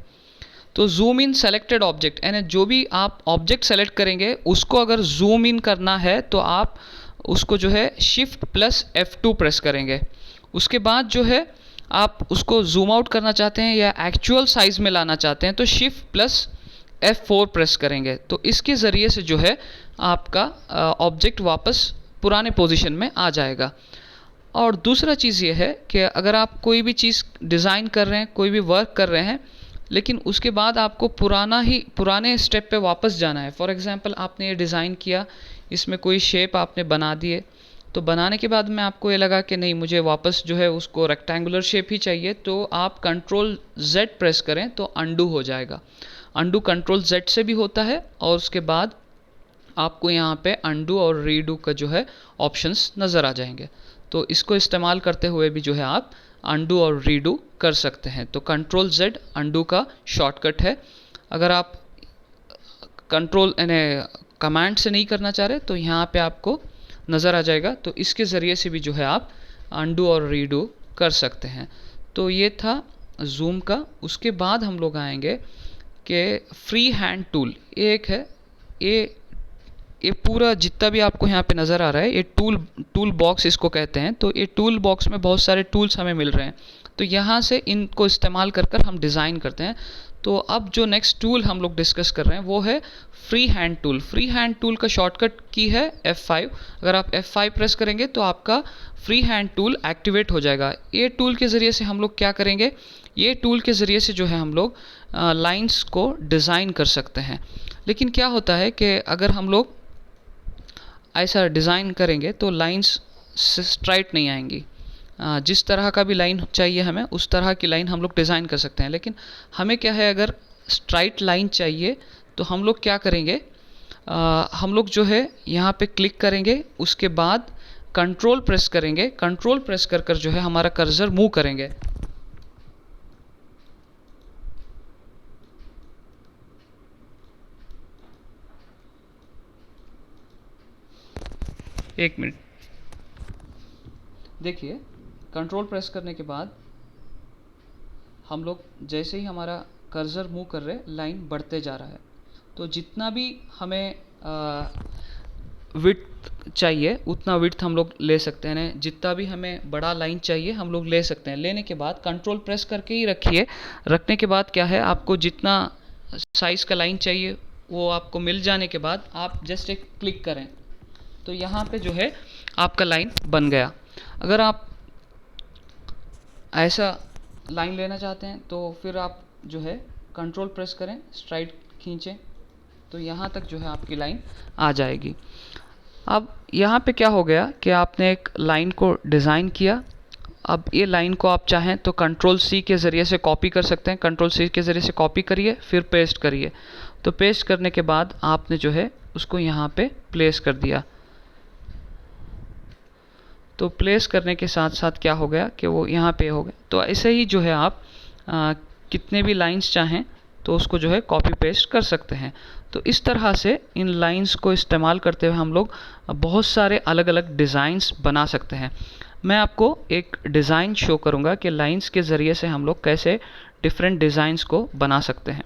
तो जूम इन सेलेक्टेड ऑब्जेक्ट यानी जो भी आप ऑब्जेक्ट सेलेक्ट करेंगे उसको अगर जूम इन करना है तो आप उसको जो है शिफ्ट प्लस F2 प्रेस करेंगे। उसके बाद जो है आप उसको जूम आउट करना चाहते हैं या एक्चुअल साइज़ में लाना चाहते हैं तो शिफ्ट प्लस F4 प्रेस करेंगे। तो इसके ज़रिए से जो है आपका ऑब्जेक्ट वापस पुराने पोजीशन में आ जाएगा। और दूसरा चीज़ ये है कि अगर आप कोई भी चीज़ डिज़ाइन कर रहे हैं, कोई भी वर्क कर रहे हैं, लेकिन उसके बाद आपको पुराने स्टेप पे वापस जाना है। फॉर एग्ज़ाम्पल आपने ये डिज़ाइन किया, इसमें कोई शेप आपने बना दिए, तो बनाने के बाद में आपको ये लगा कि नहीं मुझे वापस जो है उसको रेक्टेंगुलर शेप ही चाहिए, तो आप कंट्रोल Z प्रेस करें तो अंडू हो जाएगा। अंडू कंट्रोल Z से भी होता है और उसके बाद आपको यहाँ पे अंडू और रीडू का जो है ऑप्शंस नज़र आ जाएंगे। तो इसको इस्तेमाल करते हुए भी जो है आप अंडू और रीडू कर सकते हैं। तो कंट्रोल Z अंडू का शॉर्टकट है। अगर आप कंट्रोल यानी कमांड से नहीं करना चाह रहे तो यहाँ पे आपको नज़र आ जाएगा। तो इसके ज़रिए से भी जो है आप अंडू और रीडू कर सकते हैं। तो ये था जूम का। उसके बाद हम लोग आएंगे कि फ्री हैंड टूल, ये एक है, ये पूरा जितना भी आपको यहाँ पे नज़र आ रहा है, ये टूल बॉक्स इसको कहते हैं। तो ये टूल बॉक्स में बहुत सारे टूल्स हमें मिल रहे हैं, तो यहाँ से इनको इस्तेमाल कर कर हम डिज़ाइन करते हैं। तो अब जो नेक्स्ट टूल हम लोग डिस्कस कर रहे हैं वो है free hand tool. Free hand tool का शॉर्टकट की है F5। अगर आप F5 प्रेस करेंगे तो आपका फ्री हैंड टूल एक्टिवेट हो जाएगा। ये टूल के ज़रिए से हम लोग क्या करेंगे, ये टूल के ज़रिए से जो है हम लोग लाइंस को डिज़ाइन कर सकते हैं। लेकिन क्या होता है कि अगर हम लोग ऐसा डिज़ाइन करेंगे तो लाइंस स्ट्राइट नहीं आएंगी। जिस तरह का भी लाइन चाहिए हमें उस तरह की लाइन हम लोग डिज़ाइन कर सकते हैं। लेकिन हमें क्या है, अगर स्ट्राइट लाइन चाहिए तो हम लोग क्या करेंगे, हम लोग जो है यहाँ पे क्लिक करेंगे, उसके बाद कंट्रोल प्रेस करेंगे। कंट्रोल प्रेस कर कर जो है हमारा कर्सर मूव करेंगे। एक मिनट देखिए, कंट्रोल प्रेस करने के बाद हम लोग जैसे ही हमारा कर्सर मूव कर रहे हैं लाइन बढ़ते जा रहा है। तो जितना भी हमें विड्थ चाहिए उतना विड्थ हम लोग ले सकते हैं, जितना भी हमें बड़ा लाइन चाहिए हम लोग ले सकते हैं। लेने के बाद कंट्रोल प्रेस करके ही रखिए। रखने के बाद क्या है, आपको जितना साइज़ का लाइन चाहिए वो आपको मिल जाने के बाद आप जस्ट एक क्लिक करें तो यहाँ पे जो है आपका लाइन बन गया। अगर आप ऐसा लाइन लेना चाहते हैं तो फिर आप जो है कंट्रोल प्रेस करें, स्ट्राइट खींचें तो यहाँ तक जो है आपकी लाइन आ जाएगी। अब यहाँ पे क्या हो गया कि आपने एक लाइन को डिज़ाइन किया। अब ये लाइन को आप चाहें तो कंट्रोल C के ज़रिए से कॉपी कर सकते हैं। कंट्रोल C के ज़रिए से कॉपी करिए, फिर पेस्ट करिए। तो पेस्ट करने के बाद आपने जो है उसको यहाँ पे प्लेस कर दिया। तो प्लेस करने के साथ साथ क्या हो गया कि वो यहाँ पे हो गया। तो ऐसे ही जो है आप कितने भी लाइंस चाहें तो उसको जो है कॉपी पेस्ट कर सकते हैं। तो इस तरह से इन लाइंस को इस्तेमाल करते हुए हम लोग बहुत सारे अलग अलग डिज़ाइंस बना सकते हैं। मैं आपको एक डिज़ाइन शो करूँगा कि लाइंस के ज़रिए से हम लोग कैसे डिफरेंट डिज़ाइंस को बना सकते हैं।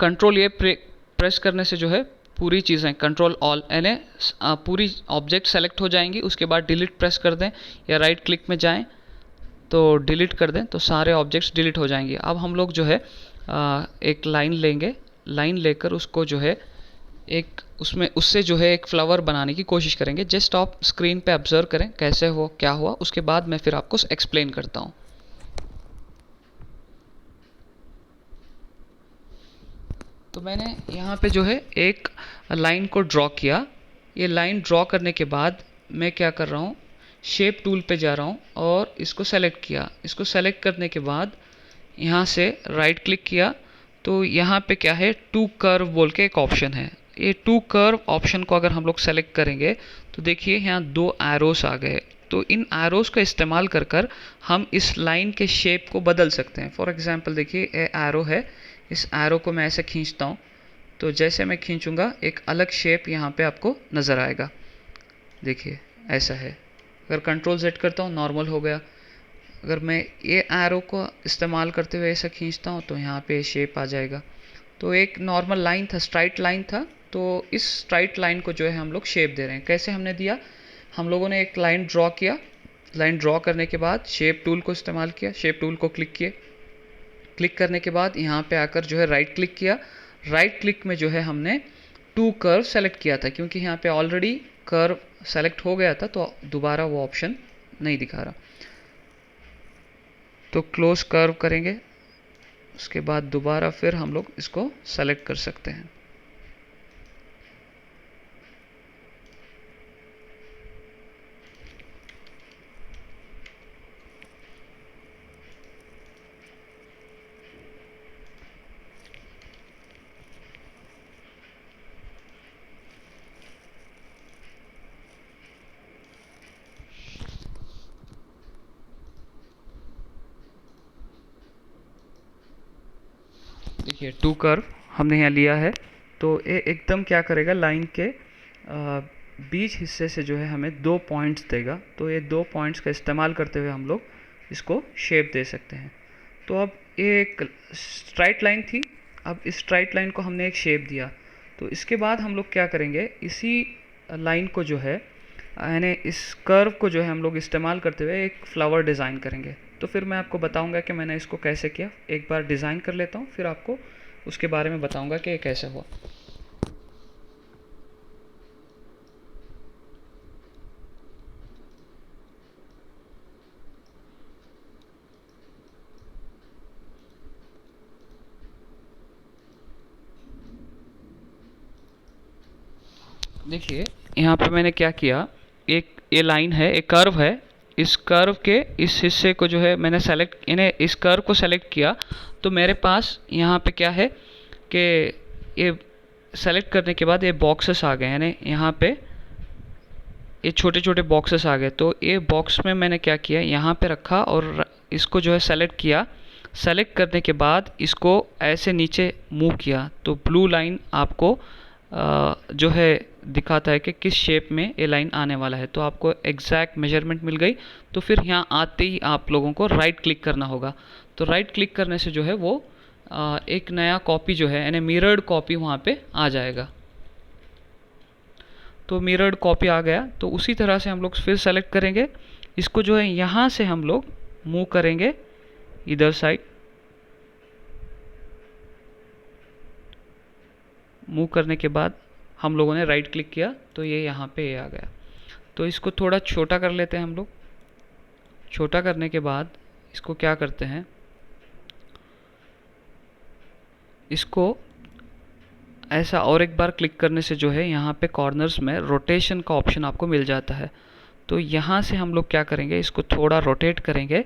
कंट्रोल ये प्रेस करने से जो है पूरी चीज़ें कंट्रोल ऑल यानी पूरी ऑब्जेक्ट सेलेक्ट हो जाएंगी। उसके बाद डिलीट प्रेस कर दें या राइट क्लिक में जाएं तो डिलीट कर दें तो सारे ऑब्जेक्ट्स डिलीट हो जाएंगे। अब हम लोग जो है एक लाइन लेंगे, लाइन लेकर उसको जो है एक उससे जो है एक फ्लावर बनाने की कोशिश करेंगे। जस्ट आप स्क्रीन पे ऑब्जर्व करें कैसे हो क्या हुआ, उसके बाद मैं फिर आपको एक्सप्लेन करता हूँ। तो मैंने यहाँ पे जो है एक लाइन को ड्रॉ किया। ये लाइन ड्रॉ करने के बाद मैं क्या कर रहा हूँ, शेप टूल पे जा रहा हूँ और इसको सेलेक्ट किया। इसको सेलेक्ट करने के बाद यहाँ से राइट क्लिक किया तो यहाँ पे क्या है, टू कर्व बोल के एक ऑप्शन है। ये टू कर्व ऑप्शन को अगर हम लोग सेलेक्ट करेंगे तो देखिए यहाँ दो एरोस आ गए। तो इन एरोस का इस्तेमाल कर कर हम इस लाइन के शेप को बदल सकते हैं। फॉर एग्जांपल देखिए ये एरो है, इस एरो को मैं ऐसे खींचता हूँ तो जैसे मैं खींचूंगा एक अलग शेप यहाँ पे आपको नज़र आएगा। देखिए ऐसा है। अगर कंट्रोल Z करता हूँ नॉर्मल हो गया। अगर मैं ये एरो को इस्तेमाल करते हुए ऐसा खींचता हूँ तो यहाँ पे शेप आ जाएगा। तो एक नॉर्मल लाइन था, स्ट्राइट लाइन था, तो इस स्ट्राइट लाइन को जो है हम लोग शेप दे रहे हैं। कैसे हमने दिया, हम लोगों ने एक लाइन ड्रॉ किया। लाइन ड्रॉ करने के बाद शेप टूल को इस्तेमाल किया, शेप टूल को क्लिक किए। क्लिक करने के बाद यहाँ पे आकर जो है राइट क्लिक किया। राइट क्लिक में जो है हमने टू कर्व सेलेक्ट किया था, क्योंकि यहाँ पे ऑलरेडी कर्व सेलेक्ट हो गया था तो दोबारा वो ऑप्शन नहीं दिखा रहा। तो क्लोज कर्व करेंगे, उसके बाद दोबारा फिर हम लोग इसको सेलेक्ट कर सकते हैं। देखिए टू कर्व हमने यहाँ लिया है। तो ये एकदम क्या करेगा, लाइन के बीच हिस्से से जो है हमें 2 पॉइंट्स देगा। तो ये 2 पॉइंट्स का इस्तेमाल करते हुए हम लोग इसको शेप दे सकते हैं। तो अब ये एक स्ट्राइट लाइन थी, अब इस स्ट्राइट लाइन को हमने एक शेप दिया। तो इसके बाद हम लोग क्या करेंगे, इसी लाइन को जो है यानी इस कर्व को जो है हम लोग इस्तेमाल करते हुए एक फ्लावर डिज़ाइन करेंगे। तो फिर मैं आपको बताऊंगा कि मैंने इसको कैसे किया। एक बार डिज़ाइन कर लेता हूँ, फिर आपको उसके बारे में बताऊंगा कि ये कैसे हुआ। देखिए यहाँ पे मैंने क्या किया, एक ये लाइन है, एक कर्व है, इस कर्व के इस हिस्से को जो है मैंने सेलेक्ट, यानी इस कर्व को सेलेक्ट किया। तो मेरे पास यहाँ पे क्या है कि ये सेलेक्ट करने के बाद ये बॉक्सेस आ गए, यानी यहाँ पे ये छोटे छोटे बॉक्सेस आ गए। तो ये बॉक्स में मैंने क्या किया, यहाँ पे रखा और इसको जो है सेलेक्ट किया। सेलेक्ट करने के बाद इसको ऐसे नीचे मूव किया तो ब्लू लाइन आपको जो है दिखाता है कि किस शेप में ये लाइन आने वाला है। तो आपको एग्जैक्ट मेजरमेंट मिल गई। तो फिर यहाँ आते ही आप लोगों को राइट क्लिक करना होगा। तो राइट क्लिक करने से जो है वो एक नया कॉपी जो है यानी मिरर्ड कॉपी वहाँ पे आ जाएगा। तो मिरर्ड कॉपी आ गया। तो उसी तरह से हम लोग फिर सेलेक्ट करेंगे, इसको जो है यहाँ से हम लोग मूव करेंगे इधर साइड। मूव करने के बाद हम लोगों ने राइट क्लिक किया तो ये यहाँ पे ये आ गया। तो इसको थोड़ा छोटा कर लेते हैं हम लोग। छोटा करने के बाद इसको क्या करते हैं, इसको ऐसा और एक बार क्लिक करने से जो है यहाँ पे कॉर्नर्स में रोटेशन का ऑप्शन आपको मिल जाता है। तो यहाँ से हम लोग क्या करेंगे, इसको थोड़ा रोटेट करेंगे।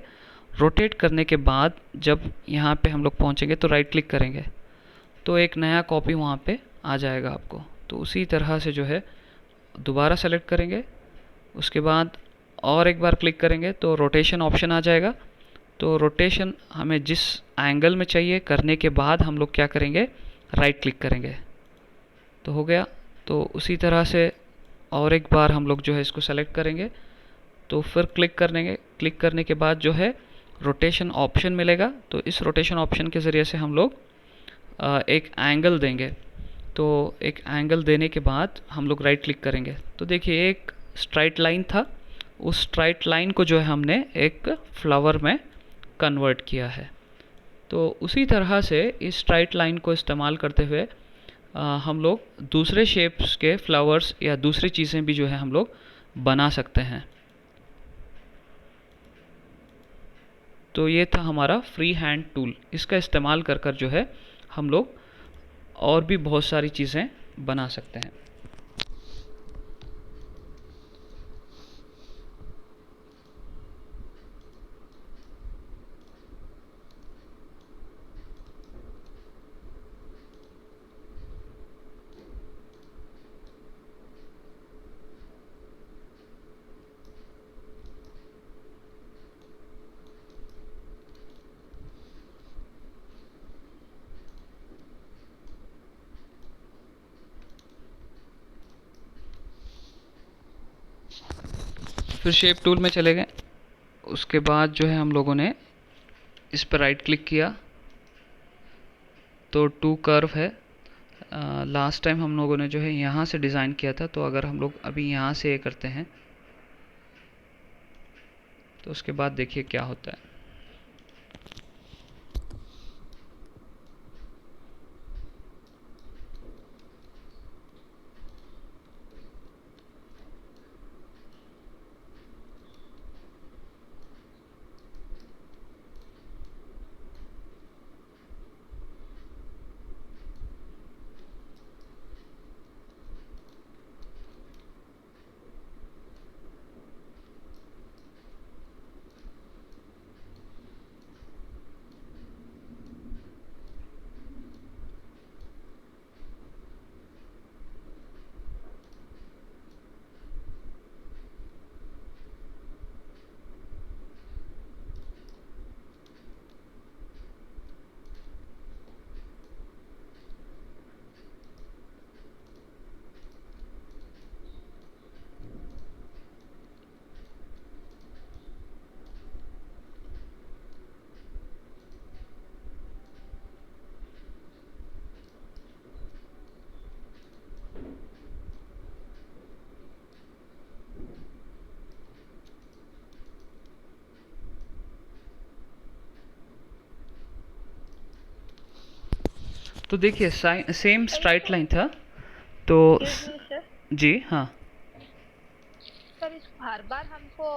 रोटेट करने के बाद जब यहाँ पे हम लोग पहुँचेंगे तो राइट क्लिक करेंगे तो एक नया कॉपी वहाँ पे आ जाएगा आपको। तो उसी तरह से जो है दोबारा सेलेक्ट करेंगे, उसके बाद और एक बार क्लिक करेंगे तो रोटेशन ऑप्शन आ जाएगा। तो रोटेशन हमें जिस एंगल में चाहिए करने के बाद हम लोग क्या करेंगे, राइट क्लिक करेंगे तो हो गया। तो उसी तरह से और एक बार हम लोग जो है इसको सेलेक्ट करेंगे तो फिर क्लिक करने के बाद जो है रोटेशन ऑप्शन मिलेगा। तो इस रोटेशन ऑप्शन के ज़रिए से हम लोग एक एंगल देंगे। तो एक एंगल देने के बाद हम लोग राइट क्लिक करेंगे। तो देखिए एक स्ट्राइट लाइन था, उस स्ट्राइट लाइन को जो है हमने एक फ्लावर में कन्वर्ट किया है। तो उसी तरह से इस स्ट्राइट लाइन को इस्तेमाल करते हुए हम लोग दूसरे शेप्स के फ्लावर्स या दूसरी चीज़ें भी जो है हम लोग बना सकते हैं। तो ये था हमारा फ्री हैंड टूल। इसका इस्तेमाल कर कर जो है हम लोग और भी बहुत सारी चीज़ें बना सकते हैं। फिर शेप टूल में चले गए। उसके बाद जो है हम लोगों ने इस पर राइट क्लिक किया तो टू कर्व है। लास्ट टाइम हम लोगों ने जो है यहाँ से डिज़ाइन किया था, तो अगर हम लोग अभी यहाँ से ये करते हैं तो उसके बाद देखिए क्या होता है। तो देखिए सेम स्ट्राइट लाइन था तो सर जी हाँ सर इसको हर बार हमको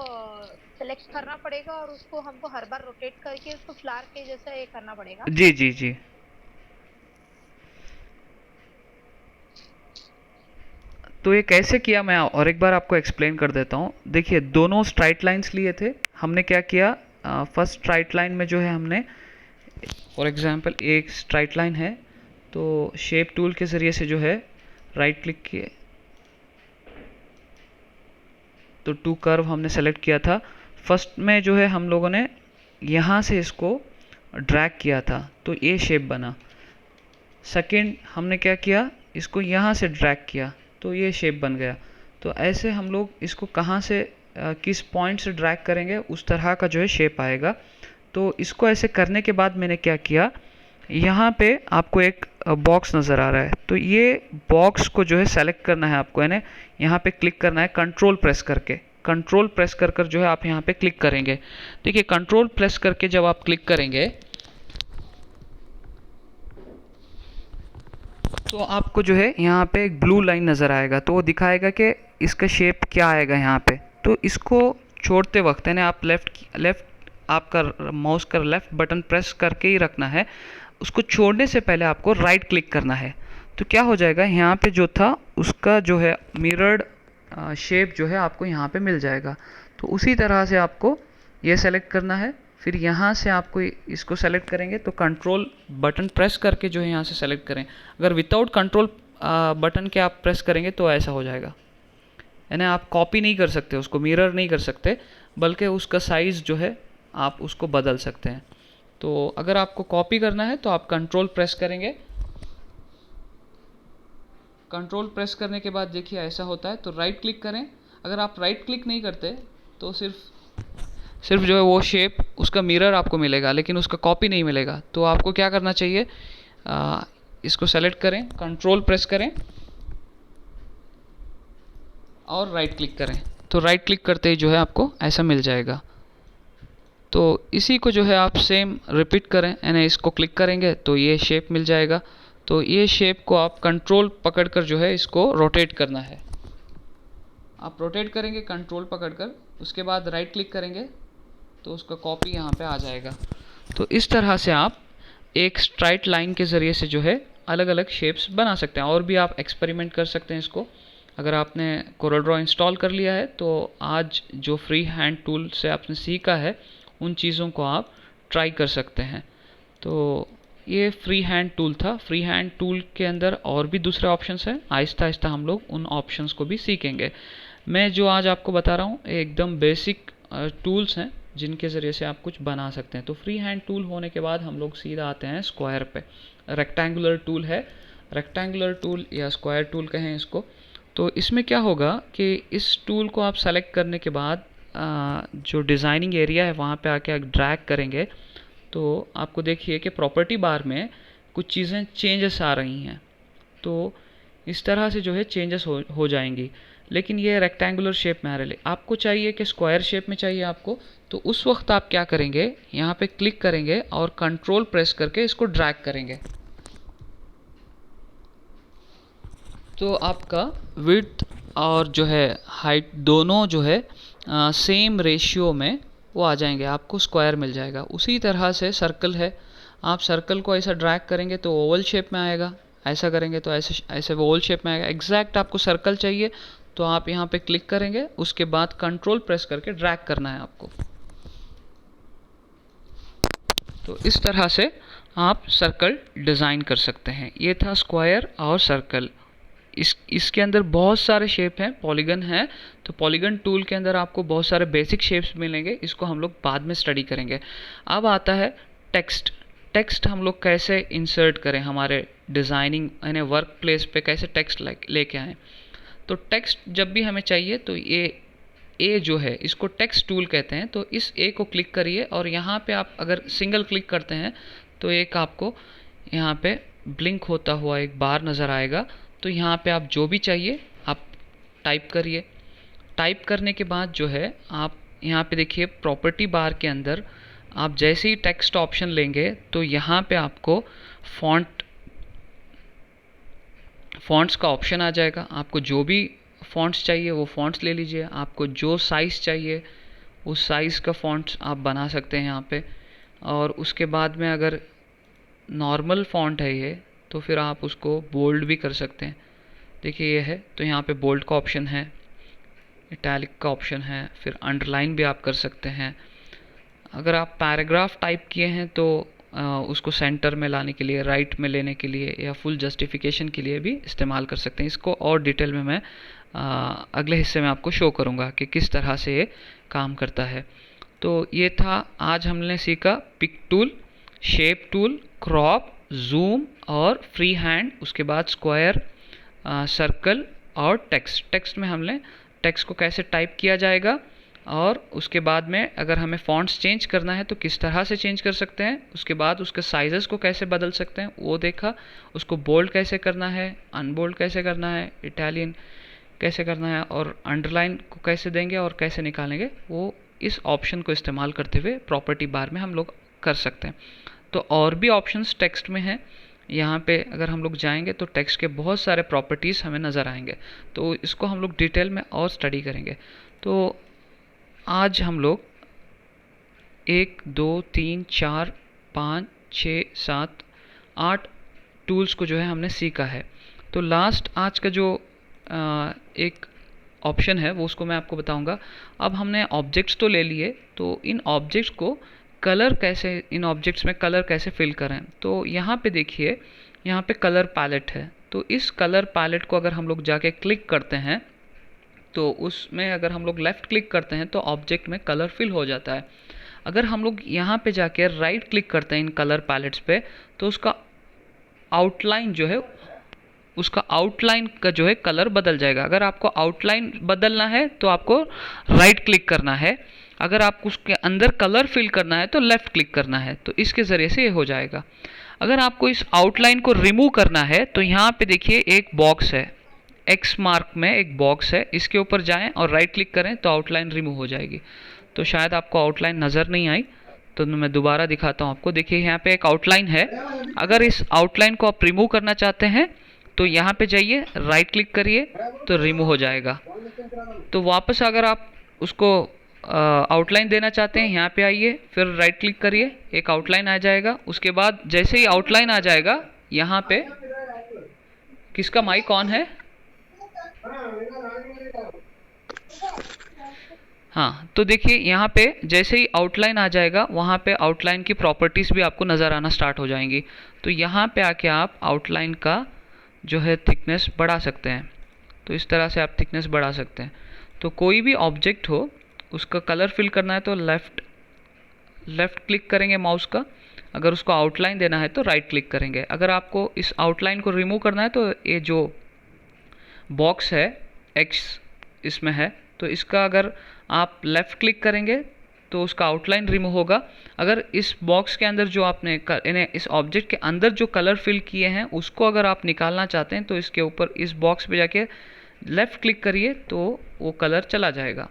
सेलेक्ट करना पड़ेगा और उसको हमको हर बार रोटेट करके उसको फ्लावर के जैसा ये करना पड़ेगा। जी जी जी। तो ये कैसे किया मैं और एक बार आपको एक्सप्लेन कर देता हूँ। देखिए दोनों स्ट्राइट लाइंस लिए थे, हमने क्या किया, फर्स्ट स्ट्राइट लाइन में जो है हमने फॉर एग्जांपल एक स्ट्राइट लाइन है तो शेप टूल के ज़रिए से जो है राइट क्लिक किए तो टू कर्व हमने सेलेक्ट किया था। फर्स्ट में जो है हम लोगों ने यहाँ से इसको ड्रैग किया था तो ये शेप बना। सेकंड हमने क्या किया, इसको यहाँ से ड्रैग किया तो ये शेप बन गया। तो ऐसे हम लोग इसको कहाँ से किस पॉइंट से ड्रैग करेंगे उस तरह का जो है शेप आएगा। तो इसको ऐसे करने के बाद मैंने क्या किया, यहाँ पे आपको एक बॉक्स नज़र आ रहा है तो ये बॉक्स को जो है सेलेक्ट करना है आपको, यानी यहाँ पे क्लिक करना है कंट्रोल प्रेस करके। कंट्रोल प्रेस कर कर जो है आप यहाँ पे क्लिक करेंगे। देखिए कंट्रोल प्रेस करके जब आप क्लिक करेंगे तो आपको जो है यहाँ पे एक ब्लू लाइन नज़र आएगा तो वो दिखाएगा कि इसका शेप क्या आएगा यहाँ पे। तो इसको छोड़ते वक्त यानी आप लेफ़्ट आपका माउस का लेफ़्ट बटन प्रेस करके ही रखना है, उसको छोड़ने से पहले आपको राइट क्लिक करना है। तो क्या हो जाएगा, यहाँ पे जो था उसका जो है मिरर्ड शेप जो है आपको यहाँ पे मिल जाएगा। तो उसी तरह से आपको ये सेलेक्ट करना है, फिर यहाँ से आपको इसको सेलेक्ट करेंगे तो कंट्रोल बटन प्रेस करके जो है यहाँ से सेलेक्ट करें। अगर विदाउट कंट्रोल बटन के आप प्रेस करेंगे तो ऐसा हो जाएगा, यानी आप कॉपी नहीं कर सकते, उसको मिरर नहीं कर सकते, बल्कि उसका साइज़ जो है आप उसको बदल सकते हैं। तो अगर आपको कॉपी करना है तो आप कंट्रोल प्रेस करेंगे। कंट्रोल प्रेस करने के बाद देखिए ऐसा होता है तो राइट क्लिक करें। अगर आप राइट क्लिक नहीं करते तो सिर्फ जो है वो शेप उसका मिरर आपको मिलेगा लेकिन उसका कॉपी नहीं मिलेगा। तो आपको क्या करना चाहिए, इसको सेलेक्ट करें, कंट्रोल प्रेस करें और राइट क्लिक करें। तो राइट क्लिक करते ही जो है आपको ऐसा मिल जाएगा। तो इसी को जो है आप सेम रिपीट करें, यानी इसको क्लिक करेंगे तो ये शेप मिल जाएगा। तो ये शेप को आप कंट्रोल पकड़कर जो है इसको रोटेट करना है। आप रोटेट करेंगे कंट्रोल पकड़कर, उसके बाद राइट क्लिक करेंगे तो उसका कॉपी यहाँ पे आ जाएगा। तो इस तरह से आप एक स्ट्राइट लाइन के ज़रिए से जो है अलग अलग शेप्स बना सकते हैं। और भी आप एक्सपेरिमेंट कर सकते हैं इसको। अगर आपने कोरल ड्रॉ इंस्टॉल कर लिया है तो आज जो फ्री हैंड टूल से आपने सीखा है उन चीज़ों को आप ट्राई कर सकते हैं। तो ये फ्री हैंड टूल था। फ्री हैंड टूल के अंदर और भी दूसरे ऑप्शंस हैं, आहिस्ता आहिस्ता हम लोग उन ऑप्शंस को भी सीखेंगे। मैं जो आज आपको बता रहा हूँ एकदम बेसिक टूल्स हैं जिनके ज़रिए से आप कुछ बना सकते हैं। तो फ्री हैंड टूल होने के बाद हम लोग सीधा आते हैं स्क्वायर पे। रेक्टेंगुलर टूल है, रेक्टेंगुलर टूल या स्क्वायर टूल कहें इसको। तो इसमें क्या होगा कि इस टूल को आप सेलेक्ट करने के बाद जो डिज़ाइनिंग एरिया है वहाँ पे आके आप ड्रैग करेंगे तो आपको देखिए कि प्रॉपर्टी बार में कुछ चीज़ें चेंजेस आ रही हैं। तो इस तरह से जो है चेंजेस हो जाएंगी। लेकिन ये रेक्टेंगुलर शेप में आ रही है, आपको चाहिए कि स्क्वायर शेप में चाहिए आपको। तो उस वक्त आप क्या करेंगे, यहाँ पे क्लिक करेंगे और कंट्रोल प्रेस करके इसको ड्रैग करेंगे तो आपका विड्थ और जो है हाइट दोनों जो है सेम रेशियो में वो आ जाएंगे, आपको स्क्वायर मिल जाएगा। उसी तरह से सर्कल है, आप सर्कल को ऐसा ड्रैग करेंगे तो ओवल शेप में आएगा, ऐसा करेंगे तो ऐसे ओवल शेप में आएगा। एग्जैक्ट आपको सर्कल चाहिए तो आप यहाँ पे क्लिक करेंगे, उसके बाद कंट्रोल प्रेस करके ड्रैग करना है आपको। तो इस तरह से आप सर्कल डिज़ाइन कर सकते हैं। ये था स्क्वायर और सर्कल। इसके अंदर बहुत सारे शेप हैं, पॉलीगन है। तो पॉलीगन टूल के अंदर आपको बहुत सारे बेसिक शेप्स मिलेंगे, इसको हम लोग बाद में स्टडी करेंगे। अब आता है टेक्स्ट। टेक्स्ट हम लोग कैसे इंसर्ट करें हमारे डिज़ाइनिंग यानी वर्क प्लेस पे, कैसे टेक्स्ट लेके आएँ। तो टेक्स्ट जब भी हमें चाहिए तो ये ए जो है इसको टेक्स्ट टूल कहते हैं। तो इस ए को क्लिक करिए और यहाँ पे आप अगर सिंगल क्लिक करते हैं तो एक आपको यहाँ पे ब्लिंक होता हुआ एक बार नज़र आएगा। तो यहाँ पे आप जो भी चाहिए आप टाइप करिए। टाइप करने के बाद जो है आप यहाँ पे देखिए प्रॉपर्टी बार के अंदर आप जैसे ही टेक्स्ट ऑप्शन लेंगे तो यहाँ पे आपको फ़ॉन्ट फ़ॉन्ट्स का ऑप्शन आ जाएगा। आपको जो भी फ़ॉन्ट्स चाहिए वो फ़ॉन्ट्स ले लीजिए। आपको जो साइज़ चाहिए उस साइज़ का फ़ॉन्ट्स आप बना सकते हैं यहाँ पे। और उसके बाद में अगर नॉर्मल फ़ॉन्ट है ये, तो फिर आप उसको बोल्ड भी कर सकते हैं। देखिए ये है, तो यहाँ पे बोल्ड का ऑप्शन है, इटैलिक का ऑप्शन है, फिर अंडरलाइन भी आप कर सकते हैं। अगर आप पैराग्राफ टाइप किए हैं तो उसको सेंटर में लाने के लिए, राइट में लेने के लिए या फुल जस्टिफिकेशन के लिए भी इस्तेमाल कर सकते हैं। इसको और डिटेल में मैं अगले हिस्से में आपको शो करूँगा कि किस तरह से ये काम करता है। तो ये था आज हमने सीखा pick tool, shape tool, crop, zoom और फ्री हैंड, उसके बाद स्क्वायर, सर्कल और टेक्स्ट। टेक्स्ट में हमने टेक्स्ट को कैसे टाइप किया जाएगा और उसके बाद में अगर हमें फ़ॉन्ट्स चेंज करना है तो किस तरह से चेंज कर सकते हैं। उसके बाद उसके साइज़ेस को कैसे बदल सकते हैं वो देखा। उसको बोल्ड कैसे करना है, अनबोल्ड कैसे करना है, इटालियन कैसे करना है और अंडरलाइन को कैसे देंगे और कैसे निकालेंगे, वो इस ऑप्शन को इस्तेमाल करते हुए प्रॉपर्टी बार में हम लोग कर सकते हैं। तो और भी ऑप्शंस टेक्स्ट में हैं। यहाँ पे अगर हम लोग जाएंगे तो टेक्स्ट के बहुत सारे प्रॉपर्टीज़ हमें नज़र आएंगे, तो इसको हम लोग डिटेल में और स्टडी करेंगे। तो आज हम लोग 1 2 3 4 5 6 7 8 टूल्स को जो है हमने सीखा है। तो लास्ट आज का जो एक ऑप्शन है वो उसको मैं आपको बताऊंगा। अब हमने ऑब्जेक्ट्स तो ले लिए, तो इन ऑब्जेक्ट्स को कलर कैसे, इन ऑब्जेक्ट्स में कलर कैसे फिल करें। तो यहाँ पे देखिए, यहाँ पे कलर पैलेट है। तो इस कलर पैलेट को अगर हम लोग जाके क्लिक करते हैं तो उसमें अगर हम लोग लेफ़्ट क्लिक करते हैं तो ऑब्जेक्ट में कलर फिल हो जाता है। अगर हम लोग यहाँ पे जाके राइट क्लिक करते हैं इन कलर पैलेट्स पे तो उसका आउटलाइन जो है, उसका आउटलाइन का जो है कलर बदल जाएगा। अगर आपको आउटलाइन बदलना है तो आपको राइट क्लिक करना है, अगर आपको उसके अंदर कलर फिल करना है तो लेफ़्ट क्लिक करना है। तो इसके ज़रिए से ये हो जाएगा। अगर आपको इस आउटलाइन को रिमूव करना है तो यहाँ पे देखिए एक बॉक्स है, एक्स मार्क में एक बॉक्स है, इसके ऊपर जाएं और राइट क्लिक करें तो आउटलाइन रिमूव हो जाएगी। तो शायद आपको आउटलाइन नज़र नहीं आई, तो मैं दोबारा दिखाता हूँ आपको। देखिए यहाँ पे एक आउटलाइन है। अगर इस आउटलाइन को आप रिमूव करना चाहते हैं तो यहाँ पे जाइए, राइट क्लिक करिए तो रिमूव हो जाएगा। तो वापस अगर आप उसको आउटलाइन देना चाहते हैं, यहाँ पे आइए, फिर राइट क्लिक करिए, एक आउटलाइन आ जाएगा। उसके बाद जैसे ही आउटलाइन आ जाएगा, यहाँ पे किसका माइक ऑन है? हाँ, तो देखिए यहाँ पे जैसे ही आउटलाइन आ जाएगा, वहाँ पे आउटलाइन की प्रॉपर्टीज़ भी आपको नज़र आना स्टार्ट हो जाएंगी। तो यहाँ पे आके आप आउटलाइन का जो है थिकनेस बढ़ा सकते हैं। तो इस तरह से आप थिकनेस बढ़ा सकते हैं। तो कोई भी ऑब्जेक्ट हो, उसका कलर फिल करना है तो लेफ़्ट क्लिक करेंगे माउस का, अगर उसको आउटलाइन देना है तो राइट क्लिक करेंगे। अगर आपको इस आउटलाइन को रिमूव करना है तो ये जो बॉक्स है एक्स इसमें है, तो इसका अगर आप लेफ़्ट क्लिक करेंगे तो उसका आउटलाइन रिमूव होगा। अगर इस बॉक्स के अंदर जो आपने इस ऑब्जेक्ट के अंदर जो कलर फिल किए हैं उसको अगर आप निकालना चाहते हैं तो इसके ऊपर इस बॉक्स पे जाके लेफ़्ट क्लिक करिए तो वो कलर चला जाएगा।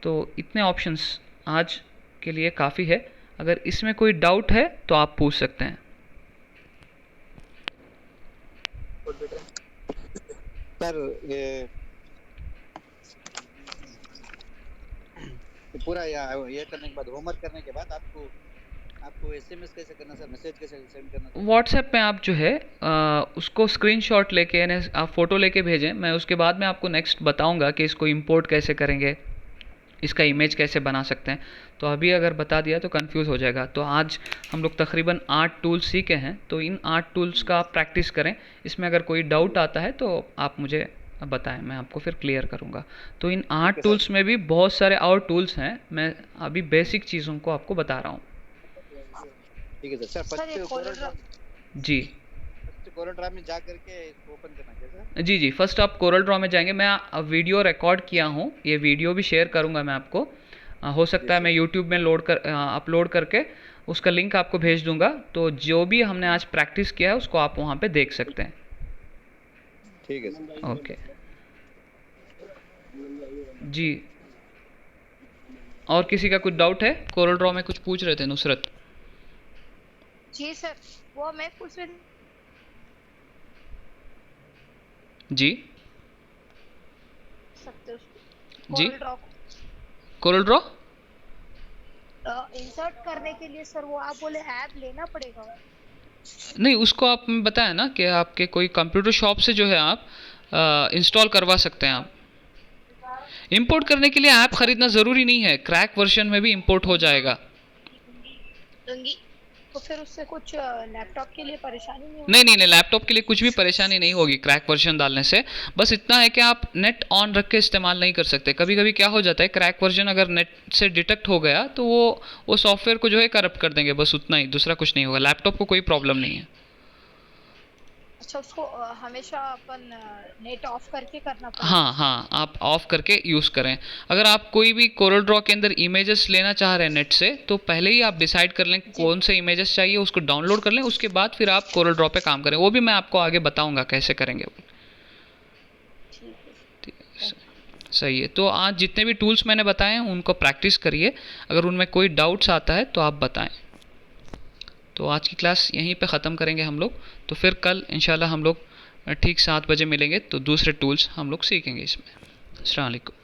तो इतने ऑप्शंस आज के लिए काफ़ी है। अगर इसमें कोई डाउट है तो आप पूछ सकते हैं। सर ये पूरा ये करने के बाद, होमवर्क करने के बाद आपको एसएमएस कैसे करना सर, मैसेज कैसे सेंड करना? व्हाट्सएप पे आप जो है उसको स्क्रीनशॉट लेके, यानी आप फ़ोटो लेके भेजें। मैं उसके बाद में आपको नेक्स्ट बताऊंगा कि इसको इंपोर्ट कैसे करेंगे, इसका इमेज कैसे बना सकते हैं। तो अभी अगर बता दिया तो कंफ्यूज हो जाएगा। तो आज हम लोग तकरीबन 8 टूल्स सीखे हैं, तो इन 8 टूल्स का आप प्रैक्टिस करें। इसमें अगर कोई डाउट आता है तो आप मुझे बताएं, मैं आपको फिर क्लियर करूंगा। तो इन 8 टूल्स में भी बहुत सारे और टूल्स हैं, मैं अभी बेसिक चीज़ों को आपको बता रहा हूँ। ठीक है सर। जी कोरल ड्रा में जा करके ओपन करना कैसे? जी फर्स्ट आप कोरल ड्रॉ में जाएंगे। मैं वीडियो रिकॉर्ड किया हूँ, ये वीडियो भी शेयर करूँगा मैं आपको। हो सकता है मैं यूट्यूब में अपलोड करके उसका लिंक आपको भेज दूंगा। तो जो भी हमने आज प्रैक्टिस किया है उसको आप वहाँ पे देख सकते हैं। ठीक है सर। ओके जी, और किसी का कुछ डाउट है? कोरल ड्रॉ में कुछ पूछ रहे थे नुसरत। जी सर, वो मैं पूछ रही जी सकते हो उसको जी Corel draw Corel draw insert करने के लिए सर वो आप बोले ऐप लेना पड़ेगा। नहीं, उसको आप बताया ना कि आपके कोई कंप्यूटर शॉप से जो है आप इंस्टॉल करवा सकते हैं। आप इंपोर्ट करने के लिए ऐप खरीदना ज़रूरी नहीं है, क्रैक वर्जन में भी इंपोर्ट हो जाएगा। तो फिर उससे कुछ लैपटॉप के लिए परेशानी नहीं होगी? नहीं नहीं नहीं, लैपटॉप के लिए कुछ भी परेशानी नहीं होगी क्रैक वर्जन डालने से। बस इतना है कि आप नेट ऑन रख के इस्तेमाल नहीं कर सकते। कभी कभी क्या हो जाता है, क्रैक वर्जन अगर नेट से डिटेक्ट हो गया तो वो सॉफ्टवेयर को जो है करप्ट कर देंगे, बस उतना ही, दूसरा कुछ नहीं होगा। लैपटॉप को कोई प्रॉब्लम नहीं है। अच्छा, उसको हमेशा अपन नेट ऑफ करके करना पड़ेगा? हाँ हाँ, आप ऑफ करके यूज़ करें। अगर आप कोई भी कोरल ड्रॉ के अंदर इमेजेस लेना चाह रहे हैं नेट से, तो पहले ही आप डिसाइड कर लें कौन से इमेजेस चाहिए, उसको डाउनलोड कर लें, उसके बाद फिर आप कोरल ड्रॉ पे काम करें। वो भी मैं आपको आगे बताऊंगा कैसे करेंगे। ठीक है। सही है। तो आज जितने भी टूल्स मैंने बताए हैं उनको प्रैक्टिस करिए। अगर उनमें कोई डाउट्स आता है तो आप बताएं। तो आज की क्लास यहीं पे ख़त्म करेंगे हम लोग। तो फिर कल इंशाल्लाह हम लोग ठीक 7 बजे मिलेंगे, तो दूसरे टूल्स हम लोग सीखेंगे इसमें। अस्सलाम वालेकुम।